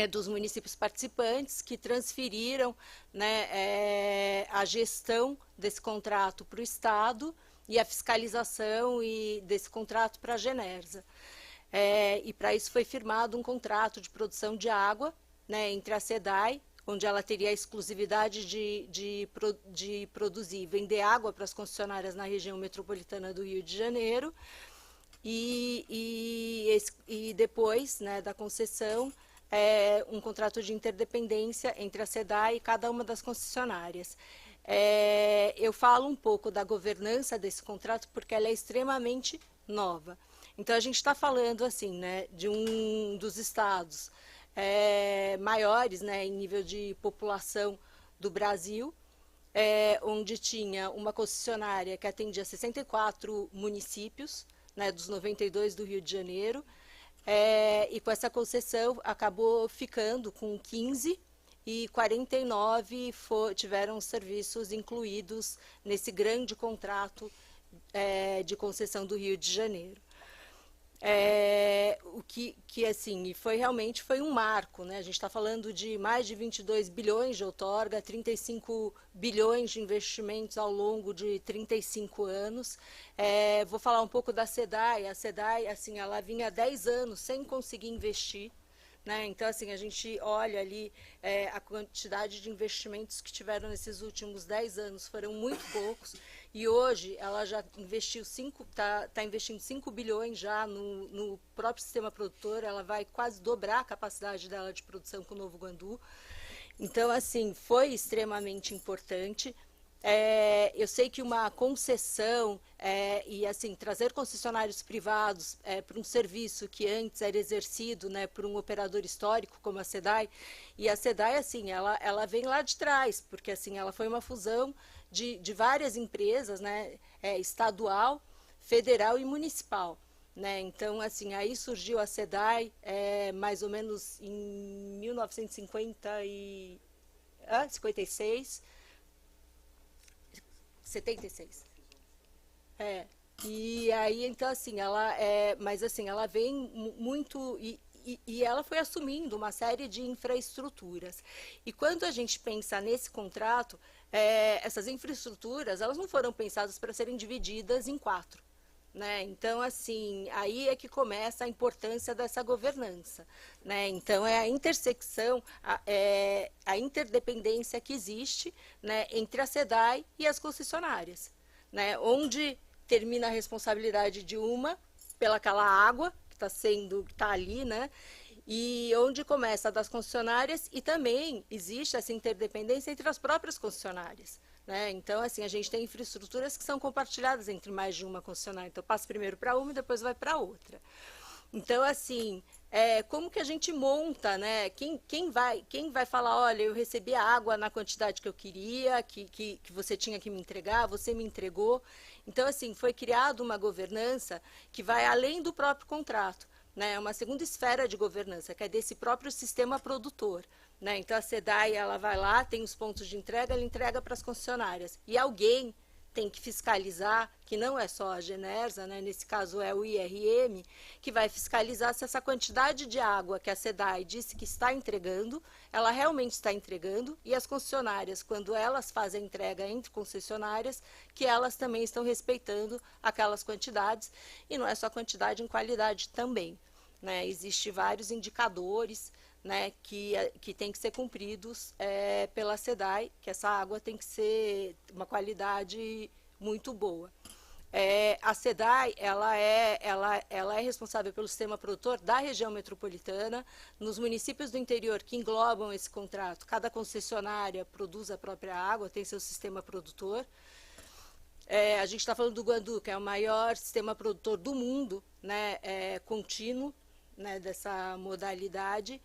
dos municípios participantes que transferiram, né, a gestão desse contrato para o Estado e a fiscalização desse contrato para a Genersa. E para isso foi firmado um contrato de produção de água, né, entre a SEDAI, onde ela teria a exclusividade de produzir e vender água para as concessionárias na região metropolitana do Rio de Janeiro, e depois, né, da concessão, um contrato de interdependência entre a SEDAI e cada uma das concessionárias. Eu falo um pouco da governança desse contrato porque ela é extremamente nova. Então, a gente está falando assim, né, de um dos estados maiores, né, em nível de população do Brasil, onde tinha uma concessionária que atendia 64 municípios, né, dos 92 do Rio de Janeiro, e com essa concessão acabou ficando com 15 e 49 tiveram serviços incluídos nesse grande contrato de concessão do Rio de Janeiro. O que assim, realmente foi um marco, né? A gente está falando de mais de 22 bilhões de outorga, 35 bilhões de investimentos ao longo de 35 anos. Vou falar um pouco da SEDAI. A SEDAI, assim, ela vinha há 10 anos sem conseguir investir, né? Então, assim, a gente olha ali a quantidade de investimentos que tiveram nesses últimos 10 anos, foram muito poucos, e hoje ela já investiu está investindo 5 bilhões já no próprio sistema produtor, ela vai quase dobrar a capacidade dela de produção com o Novo Guandu. Então, assim, foi extremamente importante. Eu sei que uma concessão e assim trazer concessionários privados para um serviço que antes era exercido, né, por um operador histórico como a SEDAI, e a SEDAI, assim, ela vem lá de trás, porque assim ela foi uma fusão de várias empresas, né, estadual, federal e municipal, né? Então, assim, aí surgiu a SEDAI mais ou menos em 1956. 76. E aí, então, assim, mas assim, ela vem muito e ela foi assumindo uma série de infraestruturas. E quando a gente pensa nesse contrato, essas infraestruturas, elas não foram pensadas para serem divididas em 4. Né? Então, assim, aí é que começa a importância dessa governança. Né? Então, é a intersecção, a interdependência que existe, né, entre a SEDAI e as concessionárias, né? Onde termina a responsabilidade de uma pelaquela água que está ali, né? E onde começa a das concessionárias, e também existe essa interdependência entre as próprias concessionárias. Né? Então, assim, a gente tem infraestruturas que são compartilhadas entre mais de uma concessionária. Então, passa primeiro para uma e depois vai para outra. Então, assim, como que a gente monta, né? Quem vai falar, olha, eu recebi a água na quantidade que eu queria, que você tinha que me entregar, você me entregou. Então, assim, foi criada uma governança que vai além do próprio contrato, né, uma segunda esfera de governança, que é desse próprio sistema produtor. Né? Então, a SEDAI, ela vai lá, tem os pontos de entrega, ela entrega para as concessionárias. E alguém tem que fiscalizar, que não é só a Genersa, né? Nesse caso é o IRM, que vai fiscalizar se essa quantidade de água que a SEDAI disse que está entregando, ela realmente está entregando, e as concessionárias, quando elas fazem a entrega entre concessionárias, que elas também estão respeitando aquelas quantidades, e não é só quantidade, em qualidade também. Né? Existem vários indicadores, né, que tem que ser cumpridos pela SEDAI, que essa água tem que ser uma qualidade muito boa. A SEDAI ela é responsável pelo sistema produtor da região metropolitana. Nos municípios do interior que englobam esse contrato, cada concessionária produz a própria água, tem seu sistema produtor. A gente está falando do Guandu, que é o maior sistema produtor do mundo, né, contínuo, né, dessa modalidade.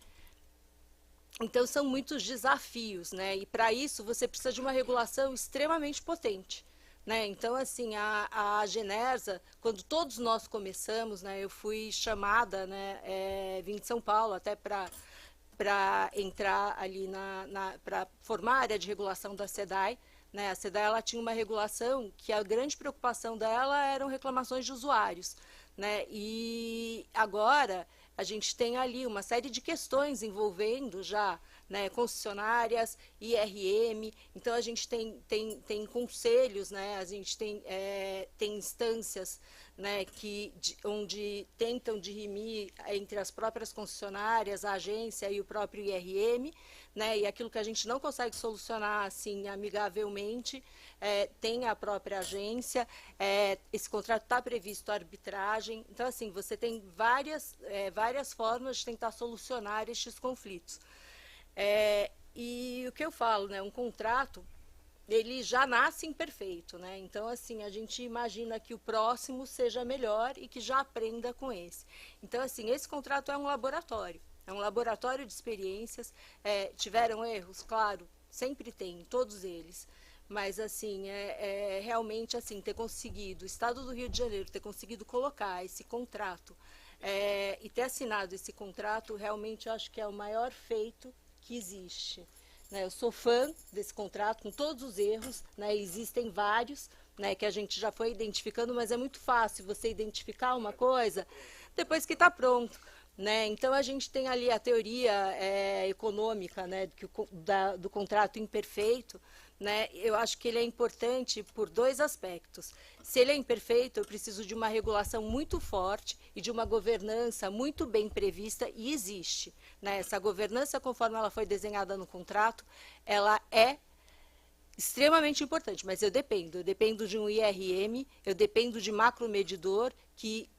Então, são muitos desafios, né? E, para isso, você precisa de uma regulação extremamente potente. Né? Então, assim, a Genersa, quando todos nós começamos, né, eu fui chamada, né, vim de São Paulo até para entrar ali para formar a área de regulação da SEDAI. Né? A SEDAI ela tinha uma regulação que a grande preocupação dela eram reclamações de usuários. Né? E agora a gente tem ali uma série de questões envolvendo já, né, concessionárias, IRM, então a gente tem conselhos, né, a gente tem instâncias, né, onde tentam dirimir entre as próprias concessionárias, a agência e o próprio IRM, né, e aquilo que a gente não consegue solucionar assim amigavelmente, tem a própria agência, esse contrato está previsto a arbitragem, então assim, você tem várias formas de tentar solucionar estes conflitos. E o que eu falo, né, um contrato, ele já nasce imperfeito, né? Então, assim, a gente imagina que o próximo seja melhor e que já aprenda com esse. Então, assim, esse contrato é um laboratório de experiências. Tiveram erros, claro, sempre tem, todos eles. Mas, assim, realmente, assim, ter conseguido, o Estado do Rio de Janeiro ter conseguido colocar esse contrato e ter assinado esse contrato, realmente, eu acho que é o maior feito que existe. Né? Eu sou fã desse contrato, com todos os erros, né? Existem vários, né, que a gente já foi identificando, mas é muito fácil você identificar uma coisa depois que está pronto. Né? Então, a gente tem ali a teoria econômica, né, do contrato imperfeito. Né? Eu acho que ele é importante por dois aspectos. Se ele é imperfeito, eu preciso de uma regulação muito forte e de uma governança muito bem prevista, e existe. Né? Essa governança, conforme ela foi desenhada no contrato, ela é extremamente importante, mas eu dependo de um IRM, eu dependo de macromedidor que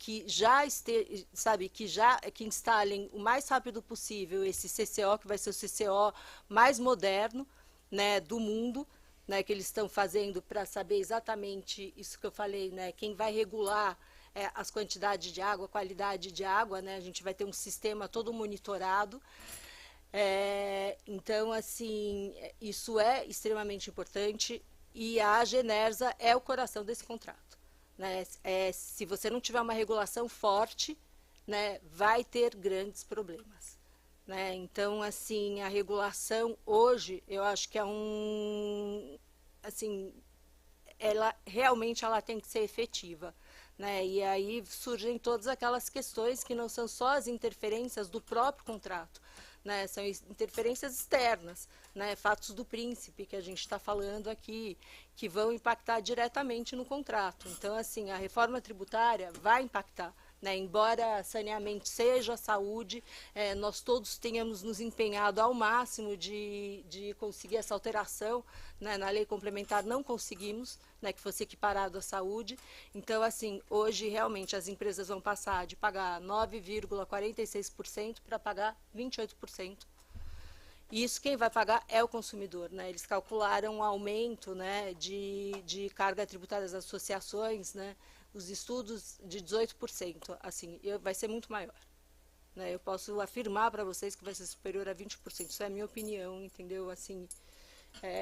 instalem o mais rápido possível esse CCO, que vai ser o CCO mais moderno, né, do mundo, né, que eles estão fazendo para saber exatamente isso que eu falei, né, quem vai regular as quantidades de água, a qualidade de água, né, a gente vai ter um sistema todo monitorado. Então, assim, isso é extremamente importante, e a Genersa é o coração desse contrato. Né? Se você não tiver uma regulação forte, né, vai ter grandes problemas. Né? Então, assim, a regulação hoje, eu acho que assim, ela realmente tem que ser efetiva. Né? E aí surgem todas aquelas questões que não são só as interferências do próprio contrato, né? São interferências externas, né? Fatos do príncipe que a gente está falando aqui, que vão impactar diretamente no contrato. Então, assim, a reforma tributária vai impactar. Né? Embora saneamento seja saúde, nós todos tenhamos nos empenhado ao máximo de conseguir essa alteração, né? Na lei complementar não conseguimos, né, que fosse equiparado à saúde. Então, assim, hoje realmente as empresas vão passar de pagar 9,46% para pagar 28%. E isso quem vai pagar é o consumidor. Né? Eles calcularam um aumento, né, de carga tributária das associações, né, os estudos de 18%, assim, vai ser muito maior. Né? Eu posso afirmar para vocês que vai ser superior a 20%, isso é a minha opinião, entendeu? Assim,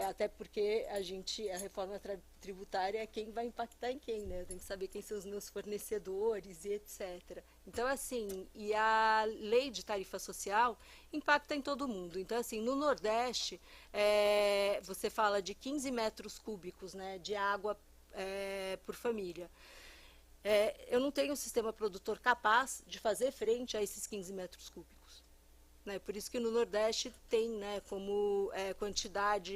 Até porque a reforma tributária é quem vai impactar em quem, né? Eu tenho que saber quem são os meus fornecedores e etc. Então, assim, e a lei de tarifa social impacta em todo mundo. Então, assim, no Nordeste, você fala de 15 metros cúbicos, né, de água por família. Eu não tenho um sistema produtor capaz de fazer frente a esses 15 metros cúbicos. Né? Por isso que no Nordeste tem, né, como quantidade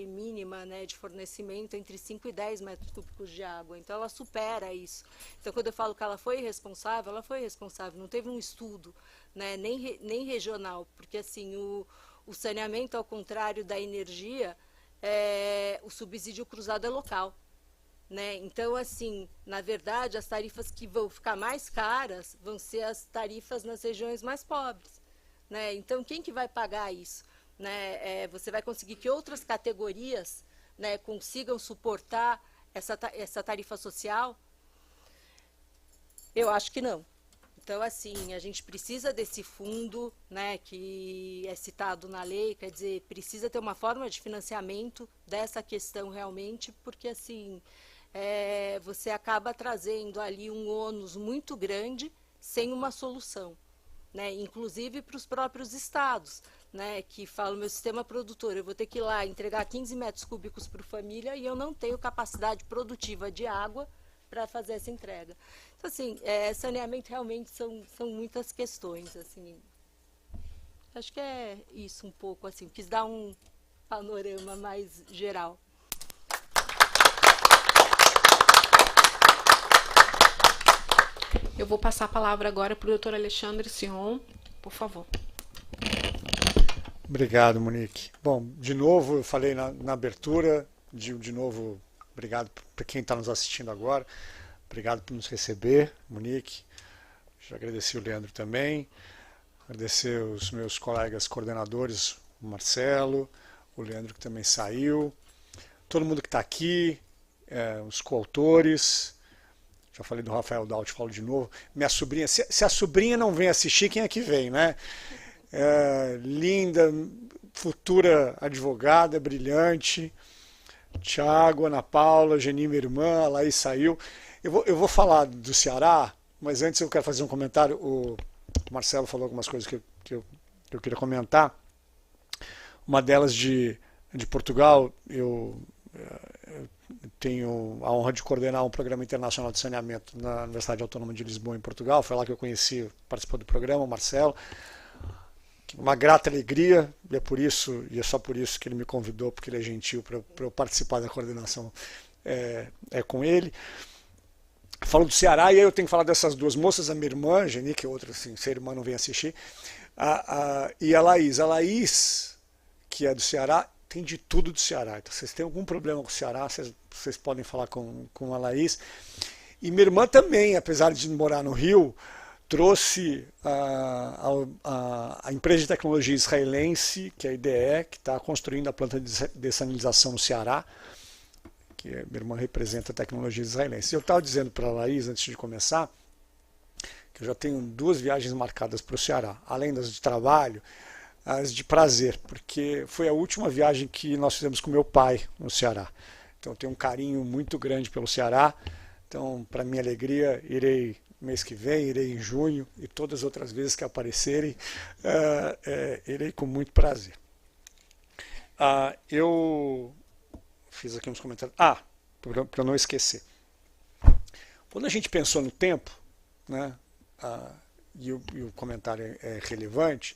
mínima, né, de fornecimento entre 5 e 10 metros cúbicos de água. Então, ela supera isso. Então, quando eu falo que ela foi responsável, não teve um estudo, né, nem regional, porque assim, o saneamento, ao contrário da energia, o subsídio cruzado é local. Né? Então, assim, na verdade, as tarifas que vão ficar mais caras vão ser as tarifas nas regiões mais pobres. Né? Então, quem que vai pagar isso? Né? Você vai conseguir que outras categorias, né, consigam suportar essa tarifa social? Eu acho que não. Então, assim, a gente precisa desse fundo, né, que é citado na lei, quer dizer, precisa ter uma forma de financiamento dessa questão realmente, porque, assim, você acaba trazendo ali um ônus muito grande sem uma solução. Né, inclusive para os próprios estados, né, que falam, meu sistema produtor, eu vou ter que ir lá entregar 15 metros cúbicos por família e eu não tenho capacidade produtiva de água para fazer essa entrega. Então, assim, saneamento realmente são muitas questões. Assim. Acho que é isso um pouco, assim, quis dar um panorama mais geral. Eu vou passar a palavra agora para o doutor Alexandre Sion, por favor. Obrigado, Monique. Bom, de novo, eu falei na abertura, de novo, obrigado para quem está nos assistindo agora, obrigado por nos receber, Monique. Já agradeci o Leandro também, agradecer os meus colegas coordenadores, o Marcelo, o Leandro que também saiu, todo mundo que está aqui, os coautores. Já falei do Rafael Daut, falo de novo. Minha sobrinha, se a sobrinha não vem assistir, quem é que vem, né? Linda, futura advogada, brilhante. Tiago, Ana Paula, Geni, minha irmã, a Laís saiu. Eu vou falar do Ceará, mas antes eu quero fazer um comentário. O Marcelo falou algumas coisas que eu queria comentar. Uma delas de Portugal, eu tenho a honra de coordenar um programa internacional de saneamento na Universidade Autônoma de Lisboa, em Portugal. Foi lá que eu conheci, participou do programa, o Marcelo. Uma grata alegria, e é por isso, e é só por isso que ele me convidou, porque ele é gentil para eu participar da coordenação com ele. Falo do Ceará, e aí eu tenho que falar dessas duas moças, a minha irmã, a Geni, que é outra, assim, se a irmã não vem assistir, e a Laís. A Laís, que é do Ceará, tem de tudo do Ceará. Então, vocês têm algum problema com o Ceará, vocês podem falar com a Laís. E minha irmã também, apesar de morar no Rio, trouxe a empresa de tecnologia israelense, que é a IDE, que está construindo a planta de dessalinização no Ceará, que minha irmã representa a tecnologia israelense. Eu estava dizendo para a Laís, antes de começar, que eu já tenho 2 viagens marcadas para o Ceará, além das de trabalho, as de prazer, porque foi a última viagem que nós fizemos com meu pai no Ceará. Então eu tenho um carinho muito grande pelo Ceará. Então, para minha alegria, irei mês que vem, irei em junho, e todas as outras vezes que aparecerem, irei com muito prazer. Eu fiz aqui uns comentários. Para eu não esquecer. Quando a gente pensou no tempo, né, e o comentário é relevante,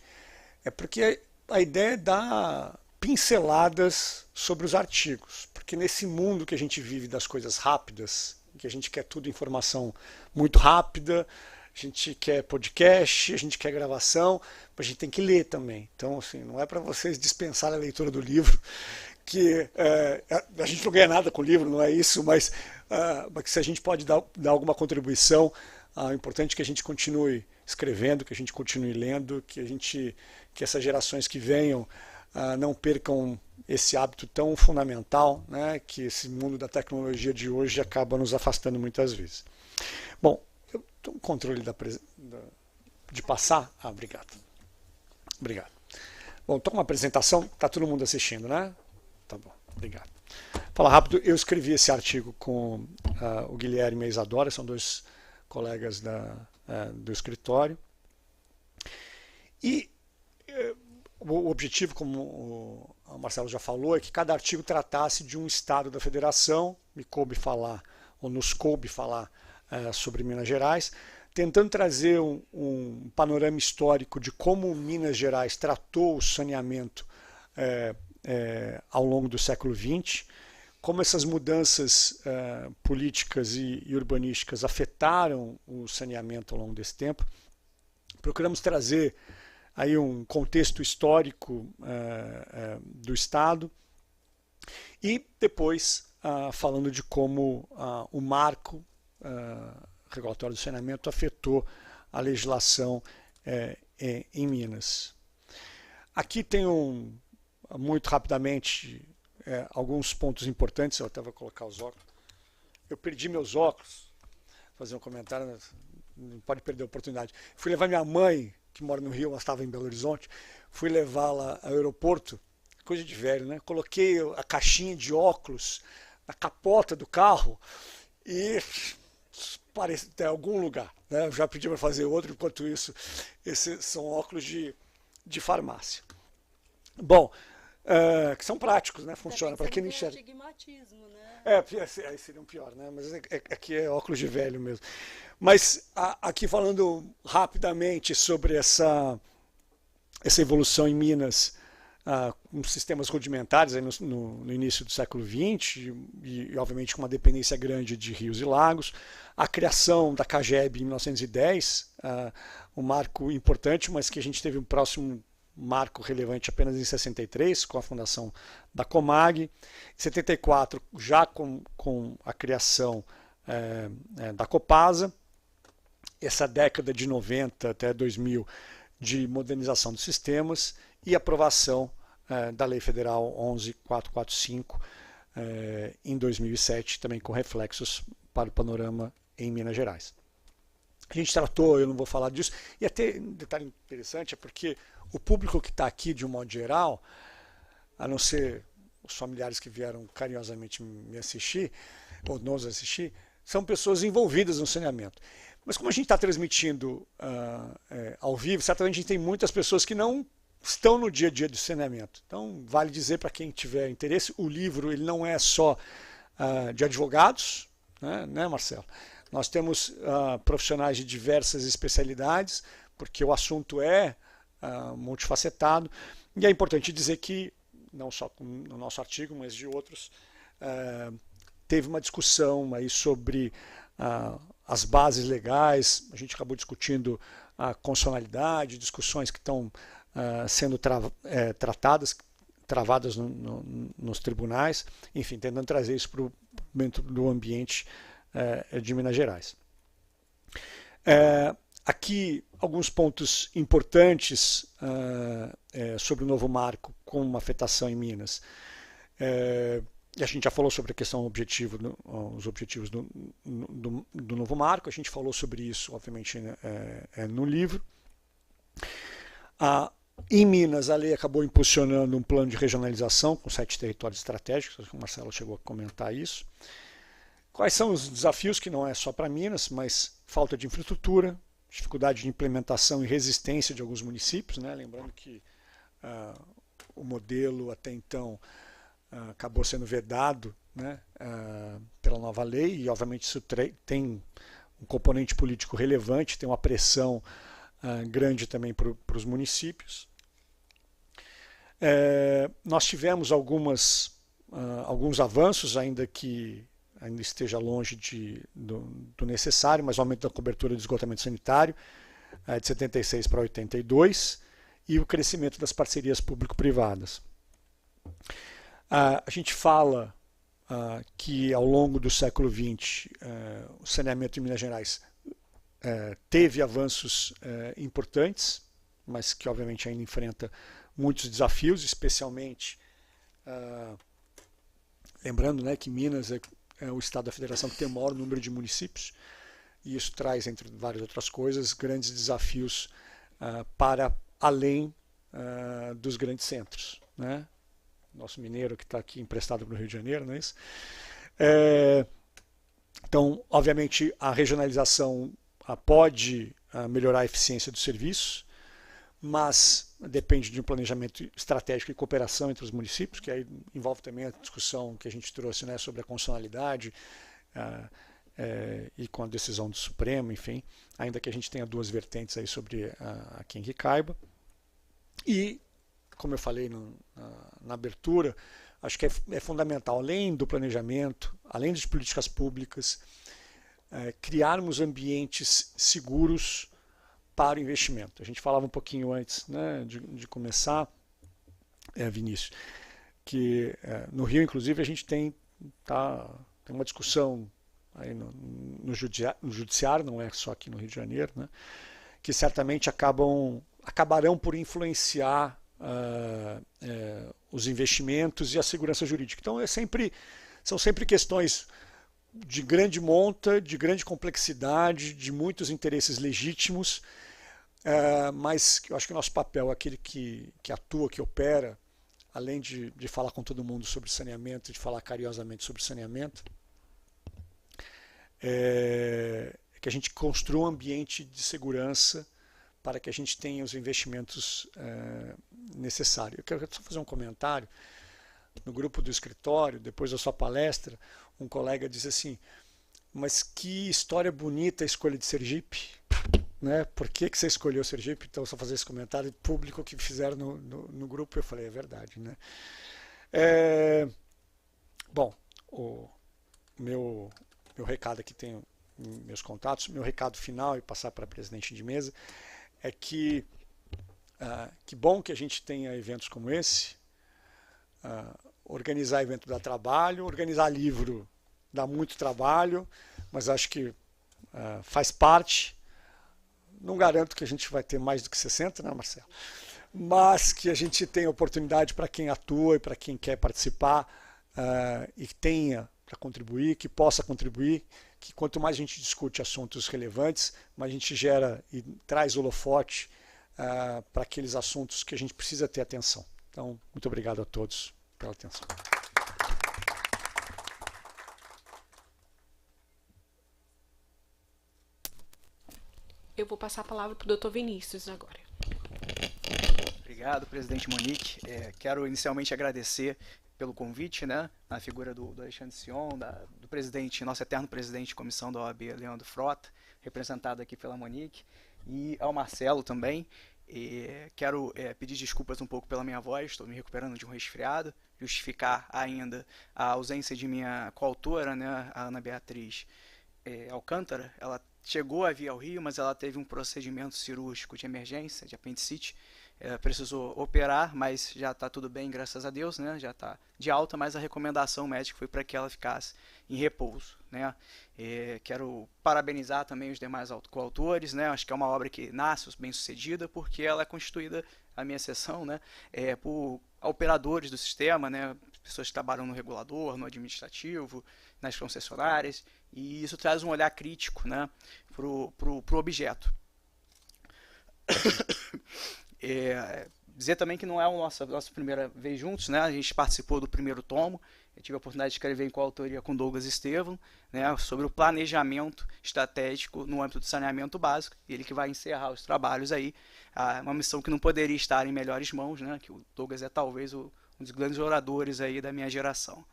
é porque a ideia é dar pinceladas sobre os artigos. Porque nesse mundo que a gente vive das coisas rápidas, que a gente quer tudo informação muito rápida, a gente quer podcast, a gente quer gravação, mas a gente tem que ler também. Então, assim, não é para vocês dispensarem a leitura do livro, que a gente não ganha nada com o livro, não é isso, mas se a gente pode dar alguma contribuição, é importante que a gente continue escrevendo, que a gente continue lendo, que essas gerações que venham não percam esse hábito tão fundamental, né, que esse mundo da tecnologia de hoje acaba nos afastando muitas vezes. Bom, eu tenho um controle de passar? Obrigado. Obrigado. Bom, estou com uma apresentação, está todo mundo assistindo, né? Tá bom, obrigado. Fala rápido, eu escrevi esse artigo com o Guilherme e a Isadora, são dois colegas do escritório. E o objetivo, como o Marcelo já falou, é que cada artigo tratasse de um estado da federação. Me coube falar, ou nos coube falar sobre Minas Gerais, tentando trazer um panorama histórico de como Minas Gerais tratou o saneamento ao longo do século XX, como essas mudanças políticas e urbanísticas afetaram o saneamento ao longo desse tempo. Procuramos trazer aí um contexto histórico do Estado e depois falando de como o marco regulatório do saneamento afetou a legislação em Minas. Aqui tem muito rapidamente alguns pontos importantes. Eu até vou colocar os óculos. Eu perdi meus óculos, fazer um comentário, não pode perder a oportunidade. Fui levar minha mãe, que mora no Rio, ela estava em Belo Horizonte, fui levá-la ao aeroporto, coisa de velho, né? Coloquei a caixinha de óculos na capota do carro e parece até algum lugar, né? Eu já pedi para fazer outro, enquanto isso, esses são óculos de farmácia. Bom, que são práticos, né? Funciona para quem não enxerga. Astigmatismo, né? Aí seria um pior, né? Mas aqui é óculos de velho mesmo. Mas aqui falando rapidamente sobre essa evolução em Minas, com sistemas rudimentares aí no início do século XX e obviamente com uma dependência grande de rios e lagos, a criação da CAGEB em 1910, um marco importante, mas que a gente teve um próximo marco relevante apenas em 63, com a fundação da Comag. Em 74, já com a criação da Copasa. Essa década de 90 até 2000 de modernização dos sistemas e aprovação da Lei Federal 11.445 em 2007, também com reflexos para o panorama em Minas Gerais. A gente tratou, eu não vou falar disso, e até um detalhe interessante é porque o público que está aqui, de um modo geral, a não ser os familiares que vieram carinhosamente me assistir, ou nos assistir, são pessoas envolvidas no saneamento. Mas como a gente está transmitindo ao vivo, certamente a gente tem muitas pessoas que não estão no dia a dia do saneamento. Então, vale dizer para quem tiver interesse, o livro ele não é só de advogados, né, Marcelo? Nós temos profissionais de diversas especialidades, porque o assunto é multifacetado, e é importante dizer que, não só no nosso artigo, mas de outros, teve uma discussão aí sobre as bases legais. A gente acabou discutindo a constitucionalidade, discussões que estão sendo travadas nos tribunais, enfim, tentando trazer isso para dentro do ambiente de Minas Gerais. Aqui alguns pontos importantes sobre o novo marco com uma afetação em Minas. E a gente já falou sobre a questão os objetivos do novo marco, a gente falou sobre isso, obviamente, no livro. Em Minas, a lei acabou impulsionando um plano de regionalização com 7 territórios estratégicos, o Marcelo chegou a comentar isso. Quais são os desafios, que não é só para Minas, mas falta de infraestrutura, dificuldade de implementação e resistência de alguns municípios, né? Lembrando que o modelo até então acabou sendo vedado, né, pela nova lei, e obviamente isso tem um componente político relevante, tem uma pressão grande também para os municípios. Nós tivemos alguns avanços, ainda que ainda esteja longe do necessário, mas o aumento da cobertura de esgotamento sanitário de 76 para 82 e o crescimento das parcerias público-privadas. A gente fala que ao longo do século XX o saneamento em Minas Gerais teve avanços importantes, mas que obviamente ainda enfrenta muitos desafios, especialmente lembrando, né, que Minas é o estado da federação que tem o maior número de municípios, e isso traz, entre várias outras coisas, grandes desafios para além dos grandes centros, né? nosso mineiro que está aqui emprestado para o Rio de Janeiro, não é isso? Então, obviamente, a regionalização pode melhorar a eficiência do serviço, mas depende de um planejamento estratégico e cooperação entre os municípios, que aí envolve também a discussão que a gente trouxe, né, sobre a constitucionalidade e com a decisão do Supremo, enfim, ainda que a gente tenha duas vertentes aí sobre a quem que caiba. E, como eu falei na abertura, acho que é fundamental, além do planejamento, além das políticas públicas, criarmos ambientes seguros para o investimento. A gente falava um pouquinho antes, né, de começar, Vinícius, que no Rio, inclusive, a gente tem uma discussão aí no judiciário, não é só aqui no Rio de Janeiro, né, que certamente acabarão por influenciar os investimentos e a segurança jurídica. Então, são sempre questões de grande monta, de grande complexidade, de muitos interesses legítimos, mas eu acho que o nosso papel, aquele que atua, que opera, além de falar com todo mundo sobre saneamento, de falar carinhosamente sobre saneamento, é que a gente construa um ambiente de segurança para que a gente tenha os investimentos necessários. Eu quero só fazer um comentário. No grupo do escritório, depois da sua palestra, um colega disse assim, mas que história bonita a escolha de Sergipe, né? Por que você escolheu Sergipe? Então, só fazer esse comentário público que fizeram no grupo, eu falei, é verdade, né? Bom, o meu recado aqui, tem meus contatos, meu recado final e passar para a presidente de mesa é que bom que a gente tenha eventos como esse. Organizar evento dá trabalho, organizar livro dá muito trabalho, mas acho que faz parte. Não garanto que a gente vai ter mais do que 60, né, Marcelo? Mas que a gente tenha oportunidade para quem atua e para quem quer participar e que tenha para contribuir, que possa contribuir, que quanto mais a gente discute assuntos relevantes, mais a gente gera e traz holofote para aqueles assuntos que a gente precisa ter atenção. Então, muito obrigado a todos pela atenção. Eu vou passar a palavra para o Dr. Vinícius agora. Obrigado, presidente Monique. Quero inicialmente agradecer pelo convite, né, na figura do Alexandre Sion, do presidente, nosso eterno presidente de comissão da OAB, Leandro Frota, representado aqui pela Monique, e ao Marcelo também. Quero pedir desculpas um pouco pela minha voz, estou me recuperando de um resfriado, justificar ainda a ausência de minha coautora, né, a Ana Beatriz Alcântara. Ela chegou a vir ao Rio, mas ela teve um procedimento cirúrgico de emergência, de apendicite, precisou operar, mas já está tudo bem, graças a Deus, né? Já está de alta, mas a recomendação médica foi para que ela ficasse em repouso, né? Quero parabenizar também os demais coautores, né? Acho que é uma obra que nasce bem sucedida, porque ela é constituída, a minha seção, né, por operadores do sistema, né? Pessoas que trabalham no regulador, no administrativo, nas concessionárias, e isso traz um olhar crítico, né, pro objeto. Dizer também que não é a nossa primeira vez juntos, né? A gente participou do primeiro tomo. Eu tive a oportunidade de escrever em coautoria com Douglas Estevam, né, sobre o planejamento estratégico no âmbito do saneamento básico, ele que vai encerrar os trabalhos aí, uma missão que não poderia estar em melhores mãos, né, que o Douglas é talvez um dos grandes oradores aí da minha geração.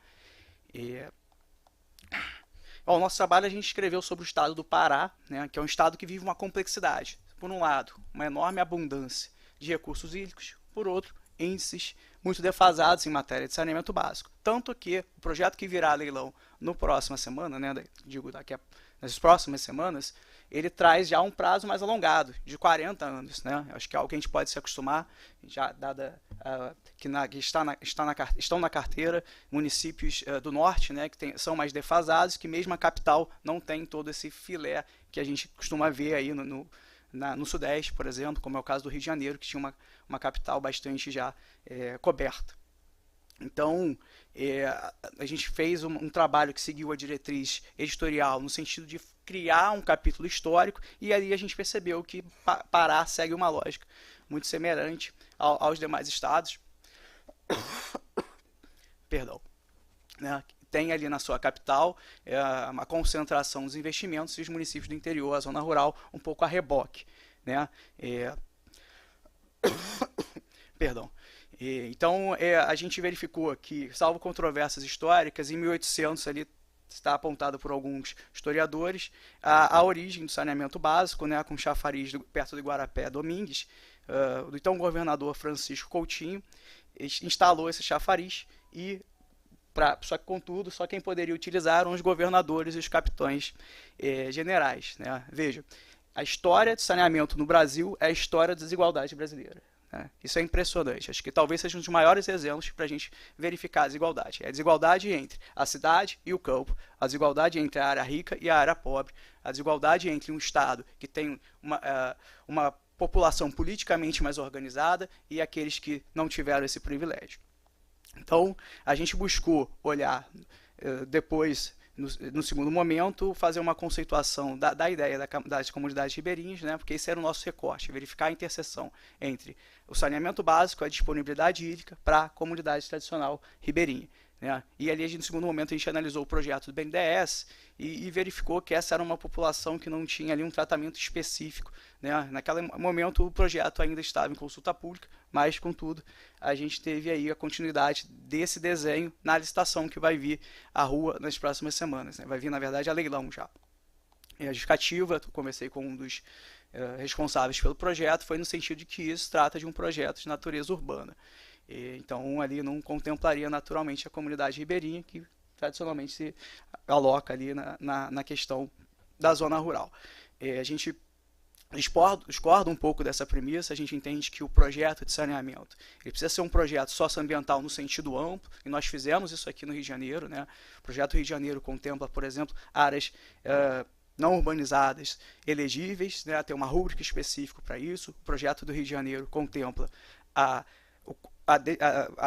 O nosso trabalho a gente escreveu sobre o estado do Pará, né, que é um estado que vive uma complexidade. Por um lado, uma enorme abundância de recursos hídricos, por outro, índices muito defasados em matéria de saneamento básico. Tanto que o projeto que virá a leilão na próxima semana, né, nas próximas semanas, ele traz já um prazo mais alongado, de 40 anos. Né? Acho que é algo que a gente pode se acostumar, já dada que estão na carteira municípios do norte, né, que são mais defasados, que mesmo a capital não tem todo esse filé que a gente costuma ver aí no Sudeste, por exemplo, como é o caso do Rio de Janeiro, que tinha uma capital bastante já coberta. Então, a gente fez um trabalho que seguiu a diretriz editorial no sentido de criar um capítulo histórico, e aí a gente percebeu que Pará segue uma lógica muito semelhante aos demais estados. perdão, né, tem ali na sua capital uma concentração dos investimentos e os municípios do interior, a zona rural, um pouco a reboque, né? Perdão. Então, a gente verificou que, salvo controvérsias históricas, em 1800 ali está apontado por alguns historiadores a origem do saneamento básico, né, com chafariz perto do Guarapé Domingues, do então governador Francisco Coutinho, instalou esse chafariz e só que, contudo, só quem poderia utilizar eram os governadores e os capitães generais, né? Veja, a história de saneamento no Brasil é a história da desigualdade brasileira, né? Isso é impressionante. Acho que talvez seja um dos maiores exemplos para a gente verificar a desigualdade. É a desigualdade entre a cidade e o campo, a desigualdade entre a área rica e a área pobre, a desigualdade entre um Estado que tem uma população politicamente mais organizada e aqueles que não tiveram esse privilégio. Então, a gente buscou olhar depois, no segundo momento, fazer uma conceituação da ideia das comunidades ribeirinhas, né, porque esse era o nosso recorte, verificar a interseção entre o saneamento básico, a disponibilidade hídrica para a comunidade tradicional ribeirinha, né. E ali, no segundo momento, a gente analisou o projeto do BNDES e verificou que essa era uma população que não tinha ali um tratamento específico, né. Naquele momento, o projeto ainda estava em consulta pública, mas, contudo, a gente teve aí a continuidade desse desenho na licitação que vai vir à rua nas próximas semanas, né. Vai vir, na verdade, a leilão já. E a justificativa, conversei com um dos responsáveis pelo projeto, foi no sentido de que isso trata de um projeto de natureza urbana. Então, ali não contemplaria naturalmente a comunidade ribeirinha, que tradicionalmente se aloca ali na questão da zona rural. A gente discorda um pouco dessa premissa. A gente entende que o projeto de saneamento ele precisa ser um projeto socioambiental no sentido amplo, e nós fizemos isso aqui no Rio de Janeiro, né? O projeto Rio de Janeiro contempla, por exemplo, áreas não urbanizadas elegíveis, né? Tem uma rúbrica específica para isso. O projeto do Rio de Janeiro contempla a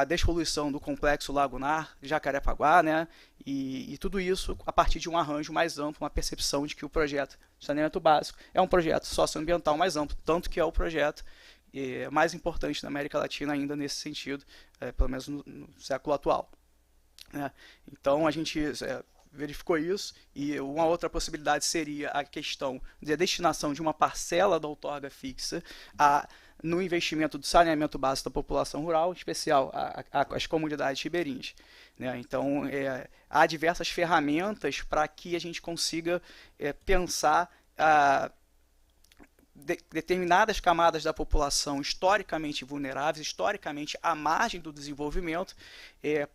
despoluição do complexo lagunar de Jacarepaguá, né? E tudo isso a partir de um arranjo mais amplo, uma percepção de que o projeto de saneamento básico é um projeto socioambiental mais amplo, tanto que é o projeto mais importante da América Latina ainda nesse sentido, pelo menos no século atual, né? Então a gente verificou isso, e uma outra possibilidade seria a questão da destinação de uma parcela da outorga fixa no investimento do saneamento básico da população rural, em especial as comunidades ribeirinhas, né? Então, há diversas ferramentas para que a gente consiga pensar determinadas camadas da população historicamente vulneráveis, historicamente à margem do desenvolvimento,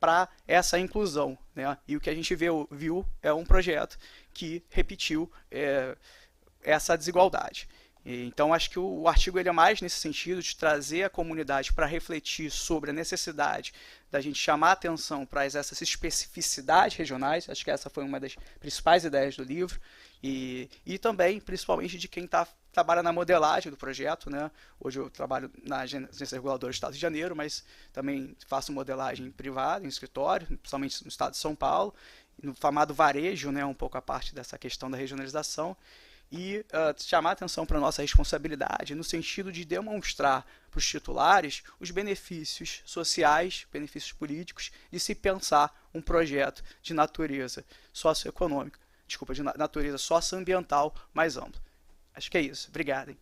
para essa inclusão, né? E o que a gente viu é um projeto que repetiu essa desigualdade. Então, acho que o artigo ele é mais nesse sentido de trazer a comunidade para refletir sobre a necessidade da gente chamar a atenção para essas especificidades regionais. Acho que essa foi uma das principais ideias do livro. E também, principalmente, de quem trabalha na modelagem do projeto, né? Hoje eu trabalho na Agência Reguladora do Estado de Janeiro, mas também faço modelagem privada, em escritório, principalmente no Estado de São Paulo, no chamado varejo, né? Um pouco a parte dessa questão da regionalização. E chamar a atenção para a nossa responsabilidade no sentido de demonstrar para os titulares os benefícios sociais, benefícios políticos, de se pensar um projeto de natureza socioeconômica, de natureza socioambiental mais amplo. Acho que é isso. Obrigado. Hein?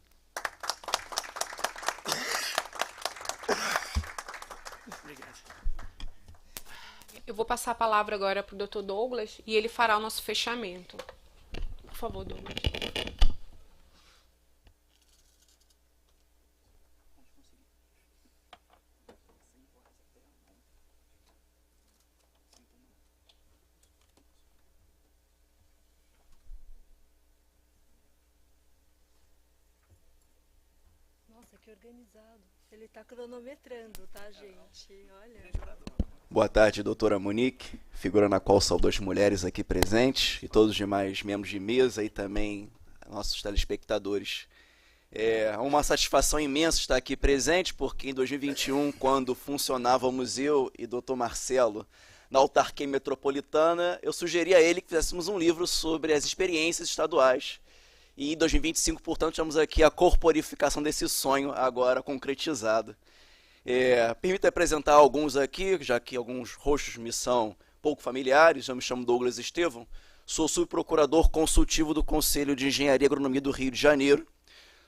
Obrigado. Eu vou passar a palavra agora para o Dr. Douglas e ele fará o nosso fechamento. Por favor, Douglas. Nossa, que organizado. Ele está cronometrando, tá, gente? Olha. Boa tarde, doutora Monique, figura na qual saúdo as mulheres aqui presentes e todos os demais membros de mesa e também nossos telespectadores. É uma satisfação imensa estar aqui presente, porque em 2021, quando funcionava o museu e doutor Marcelo na autarquia metropolitana, eu sugeri a ele que fizéssemos um livro sobre as experiências estaduais. E em 2025, portanto, temos aqui a corporificação desse sonho agora concretizado. Permita apresentar alguns aqui, já que alguns rostos me são pouco familiares. Eu me chamo Douglas Estevão, sou subprocurador consultivo do Conselho de Engenharia e Agronomia do Rio de Janeiro,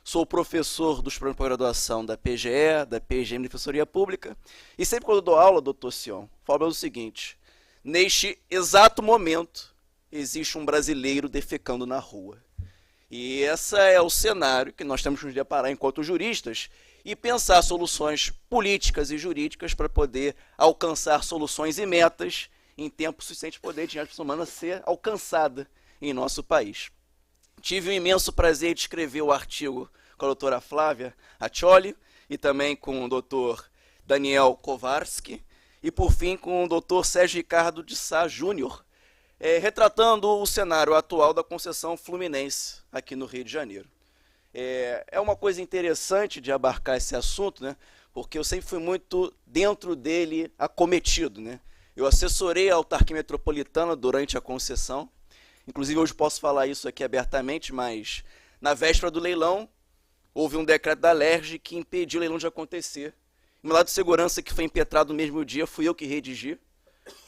sou professor dos programas de pós-graduação da PGE, da PGM de Defensoria Pública, e sempre quando eu dou aula, doutor Sion, falo o seguinte: neste exato momento, existe um brasileiro defecando na rua. E esse é o cenário que nós temos que nos deparar enquanto juristas e pensar soluções políticas e jurídicas para poder alcançar soluções e metas em tempo suficiente para poder a dignidade humana ser alcançada em nosso país. Tive o imenso prazer de escrever o artigo com a doutora Flávia Accioli e também com o doutor Daniel Kowarski e, por fim, com o doutor Sérgio Ricardo de Sá Júnior, retratando o cenário atual da concessão fluminense aqui no Rio de Janeiro. É uma coisa interessante de abarcar esse assunto, né? Porque eu sempre fui muito dentro dele acometido, né? Eu assessorei a autarquia metropolitana durante a concessão, inclusive hoje posso falar isso aqui abertamente, mas na véspera do leilão houve um decreto da LERJ que impediu o leilão de acontecer. O lado de segurança que foi impetrado no mesmo dia fui eu que redigi,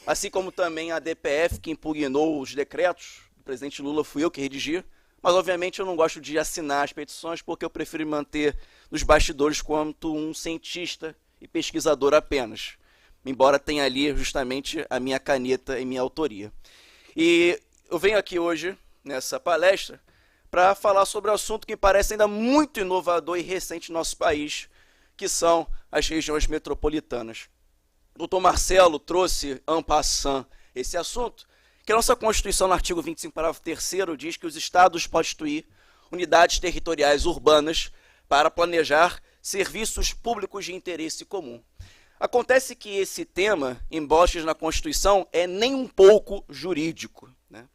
assim como também a DPF que impugnou os decretos do presidente Lula, fui eu que redigi. Mas, obviamente, eu não gosto de assinar as petições porque eu prefiro manter nos bastidores quanto um cientista e pesquisador apenas, embora tenha ali justamente a minha caneta e minha autoria. E eu venho aqui hoje, nessa palestra, para falar sobre um assunto que me parece ainda muito inovador e recente no nosso país, que são as regiões metropolitanas. O doutor Marcelo trouxe en passant esse assunto, que a nossa Constituição, no artigo 25, parágrafo 3º, diz que os estados podem instituir unidades territoriais urbanas para planejar serviços públicos de interesse comum. Acontece que esse tema, embora esteja na Constituição, é nem um pouco jurídico, né?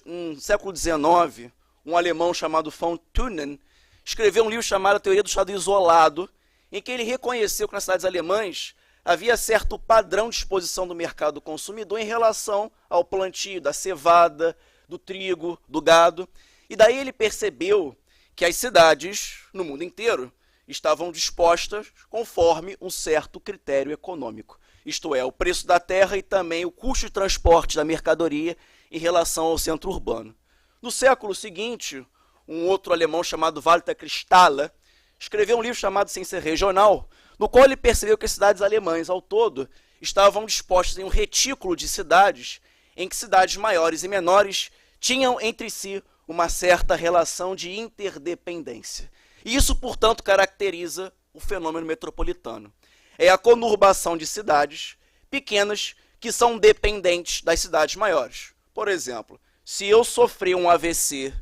No século XIX, um alemão chamado von Thunen escreveu um livro chamado A Teoria do Estado Isolado, em que ele reconheceu que nas cidades alemãs havia certo padrão de exposição do mercado consumidor em relação ao plantio da cevada, do trigo, do gado. E daí ele percebeu que as cidades, no mundo inteiro, estavam dispostas conforme um certo critério econômico. Isto é, o preço da terra e também o custo de transporte da mercadoria em relação ao centro urbano. No século seguinte, um outro alemão chamado Walter Kristalla escreveu um livro chamado Ciência Regional, no qual ele percebeu que as cidades alemãs, ao todo, estavam dispostas em um retículo de cidades, em que cidades maiores e menores tinham entre si uma certa relação de interdependência. E isso, portanto, caracteriza o fenômeno metropolitano. É a conurbação de cidades pequenas que são dependentes das cidades maiores. Por exemplo, se eu sofrer um AVC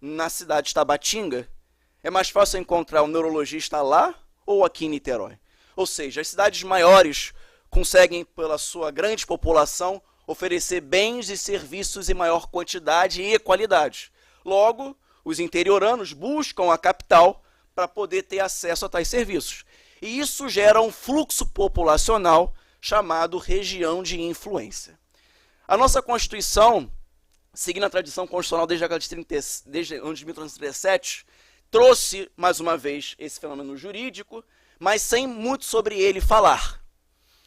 na cidade de Tabatinga, é mais fácil encontrar um neurologista lá ou aqui em Niterói. Ou seja, as cidades maiores conseguem, pela sua grande população, oferecer bens e serviços em maior quantidade e qualidade. Logo, os interioranos buscam a capital para poder ter acesso a tais serviços. E isso gera um fluxo populacional chamado região de influência. A nossa Constituição, seguindo a tradição constitucional desde o ano de 1937, trouxe, mais uma vez, esse fenômeno jurídico, mas sem muito sobre ele falar.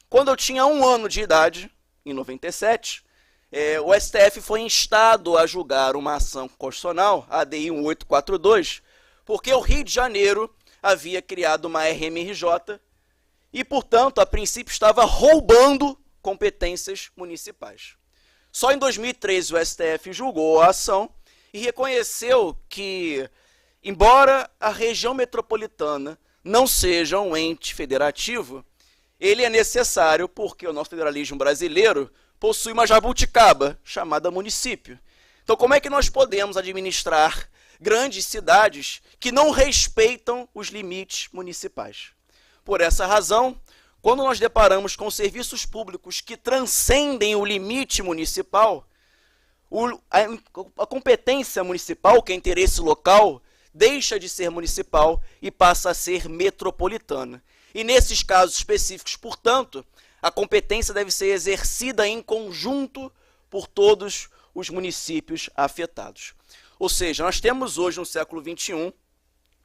Quando eu tinha 1 ano de idade, em 97, o STF foi instado a julgar uma ação constitucional, a ADI 1842, porque o Rio de Janeiro havia criado uma RMRJ e, portanto, a princípio estava roubando competências municipais. Só em 2013 o STF julgou a ação e reconheceu que, embora a região metropolitana não seja um ente federativo, ele é necessário porque o nosso federalismo brasileiro possui uma jabuticaba chamada município. Então, como é que nós podemos administrar grandes cidades que não respeitam os limites municipais? Por essa razão, quando nós deparamos com serviços públicos que transcendem o limite municipal, a competência municipal, que é interesse local, deixa de ser municipal e passa a ser metropolitana. E nesses casos específicos, portanto, a competência deve ser exercida em conjunto por todos os municípios afetados. Ou seja, nós temos hoje, no século XXI,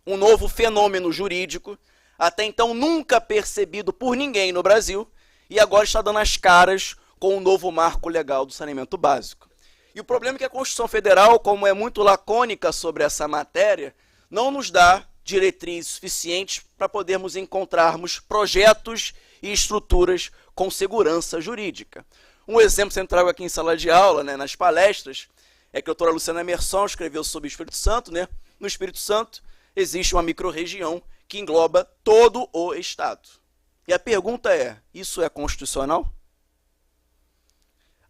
um novo fenômeno jurídico, até então nunca percebido por ninguém no Brasil, e agora está dando as caras com o novo marco legal do saneamento básico. E o problema é que a Constituição Federal, como é muito lacônica sobre essa matéria, não nos dá diretrizes suficientes para podermos encontrarmos projetos e estruturas com segurança jurídica. Um exemplo que eu trago aqui em sala de aula, né, nas palestras, é que a doutora Luciana Merson escreveu sobre o Espírito Santo. Né? No Espírito Santo existe uma microrregião que engloba todo o Estado. E a pergunta é, isso é constitucional?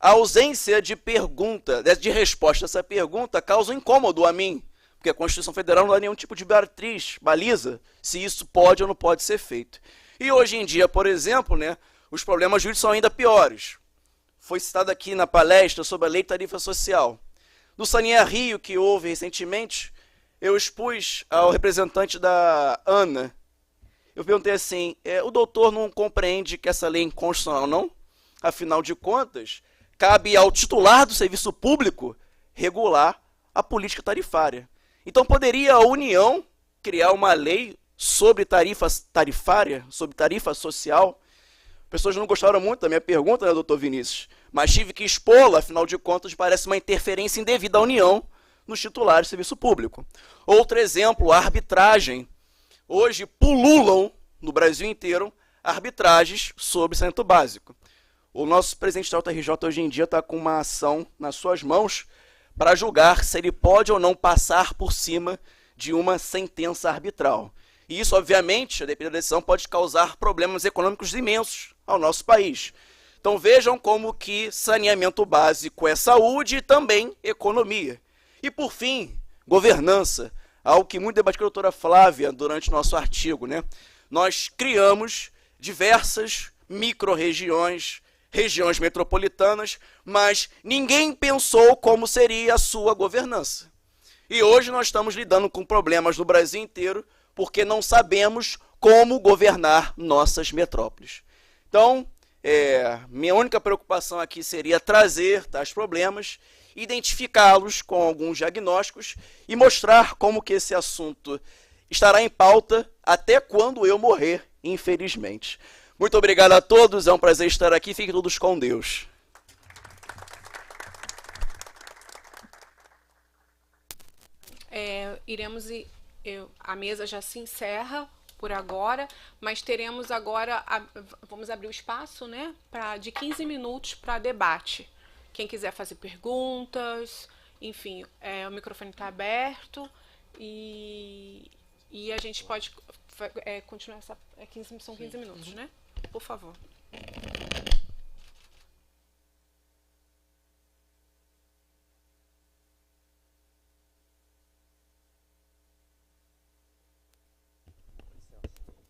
A ausência de resposta a essa pergunta causa um incômodo a mim, porque a Constituição Federal não dá nenhum tipo de baliza se isso pode ou não pode ser feito. E hoje em dia, por exemplo, né, os problemas jurídicos são ainda piores. Foi citado aqui na palestra sobre a Lei de Tarifa Social. No Saneamento Rio, que houve recentemente, eu expus ao representante da ANA. Eu perguntei assim, o doutor não compreende que essa lei é inconstitucional, não? Afinal de contas, cabe ao titular do serviço público regular a política tarifária. Então, poderia a União criar uma lei sobre tarifa tarifária, sobre tarifa social? Pessoas não gostaram muito da minha pergunta, né, doutor Vinícius? Mas tive que expô-la, afinal de contas, parece uma interferência indevida da União nos titulares de serviço público. Outro exemplo, a arbitragem. Hoje pululam no Brasil inteiro arbitragens sobre saneamento básico. O nosso presidente da UTRJ hoje em dia está com uma ação nas suas mãos para julgar se ele pode ou não passar por cima de uma sentença arbitral. E isso, obviamente, a depender da decisão, pode causar problemas econômicos imensos ao nosso país. Então vejam como que saneamento básico é saúde e também economia. E por fim, governança, algo que muito debatiu a doutora Flávia durante o nosso artigo. Né? Nós criamos diversas micro-regiões, regiões metropolitanas, mas ninguém pensou como seria a sua governança. E hoje nós estamos lidando com problemas no Brasil inteiro porque não sabemos como governar nossas metrópoles. Então, minha única preocupação aqui seria trazer tais problemas, identificá-los com alguns diagnósticos e mostrar como que esse assunto estará em pauta até quando eu morrer, infelizmente. Muito obrigado a todos, é um prazer estar aqui, fiquem todos com Deus. A mesa já se encerra por agora, mas teremos agora, vamos abrir o espaço, né, de 15 minutos para debate. Quem quiser fazer perguntas, enfim, o microfone está aberto e a gente pode continuar são 15 minutos, né? Por favor.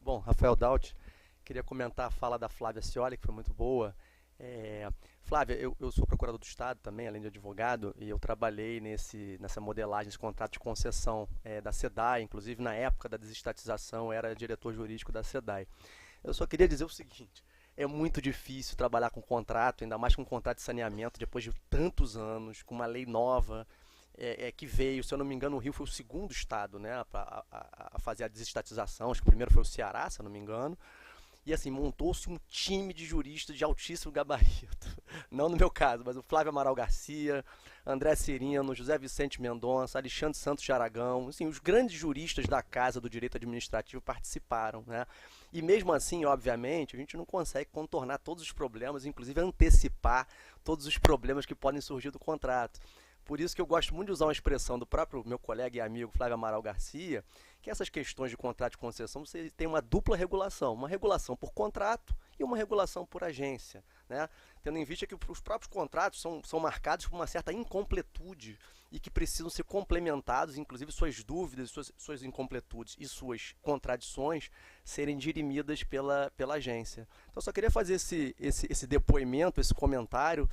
Bom, Rafael Daut, queria comentar a fala da Flávia Scioli, que foi muito boa. Flávia, eu sou procurador do Estado também, além de advogado, e eu trabalhei nessa modelagem, nesse contrato de concessão da SEDAI, inclusive na época da desestatização, era diretor jurídico da SEDAI. Eu só queria dizer o seguinte, é muito difícil trabalhar com contrato, ainda mais com contrato de saneamento, depois de tantos anos, com uma lei nova, que veio, se eu não me engano, o Rio foi o segundo estado, né, a fazer a desestatização, acho que o primeiro foi o Ceará, se eu não me engano, e assim, montou-se um time de juristas de altíssimo gabarito, não no meu caso, mas o Flávio Amaral Garcia, André Cirino, José Vicente Mendonça, Alexandre Santos de Aragão, assim, os grandes juristas da Casa do Direito Administrativo participaram, né? E mesmo assim, obviamente, a gente não consegue contornar todos os problemas, inclusive antecipar todos os problemas que podem surgir do contrato. Por isso que eu gosto muito de usar uma expressão do próprio meu colega e amigo Flávio Amaral Garcia, que essas questões de contrato de concessão, você tem uma dupla regulação, uma regulação por contrato e uma regulação por agência, né? Tendo em vista que os próprios contratos são marcados por uma certa incompletude e que precisam ser complementados, inclusive suas dúvidas, suas incompletudes e suas contradições serem dirimidas pela agência. Então, eu só queria fazer esse depoimento, esse comentário,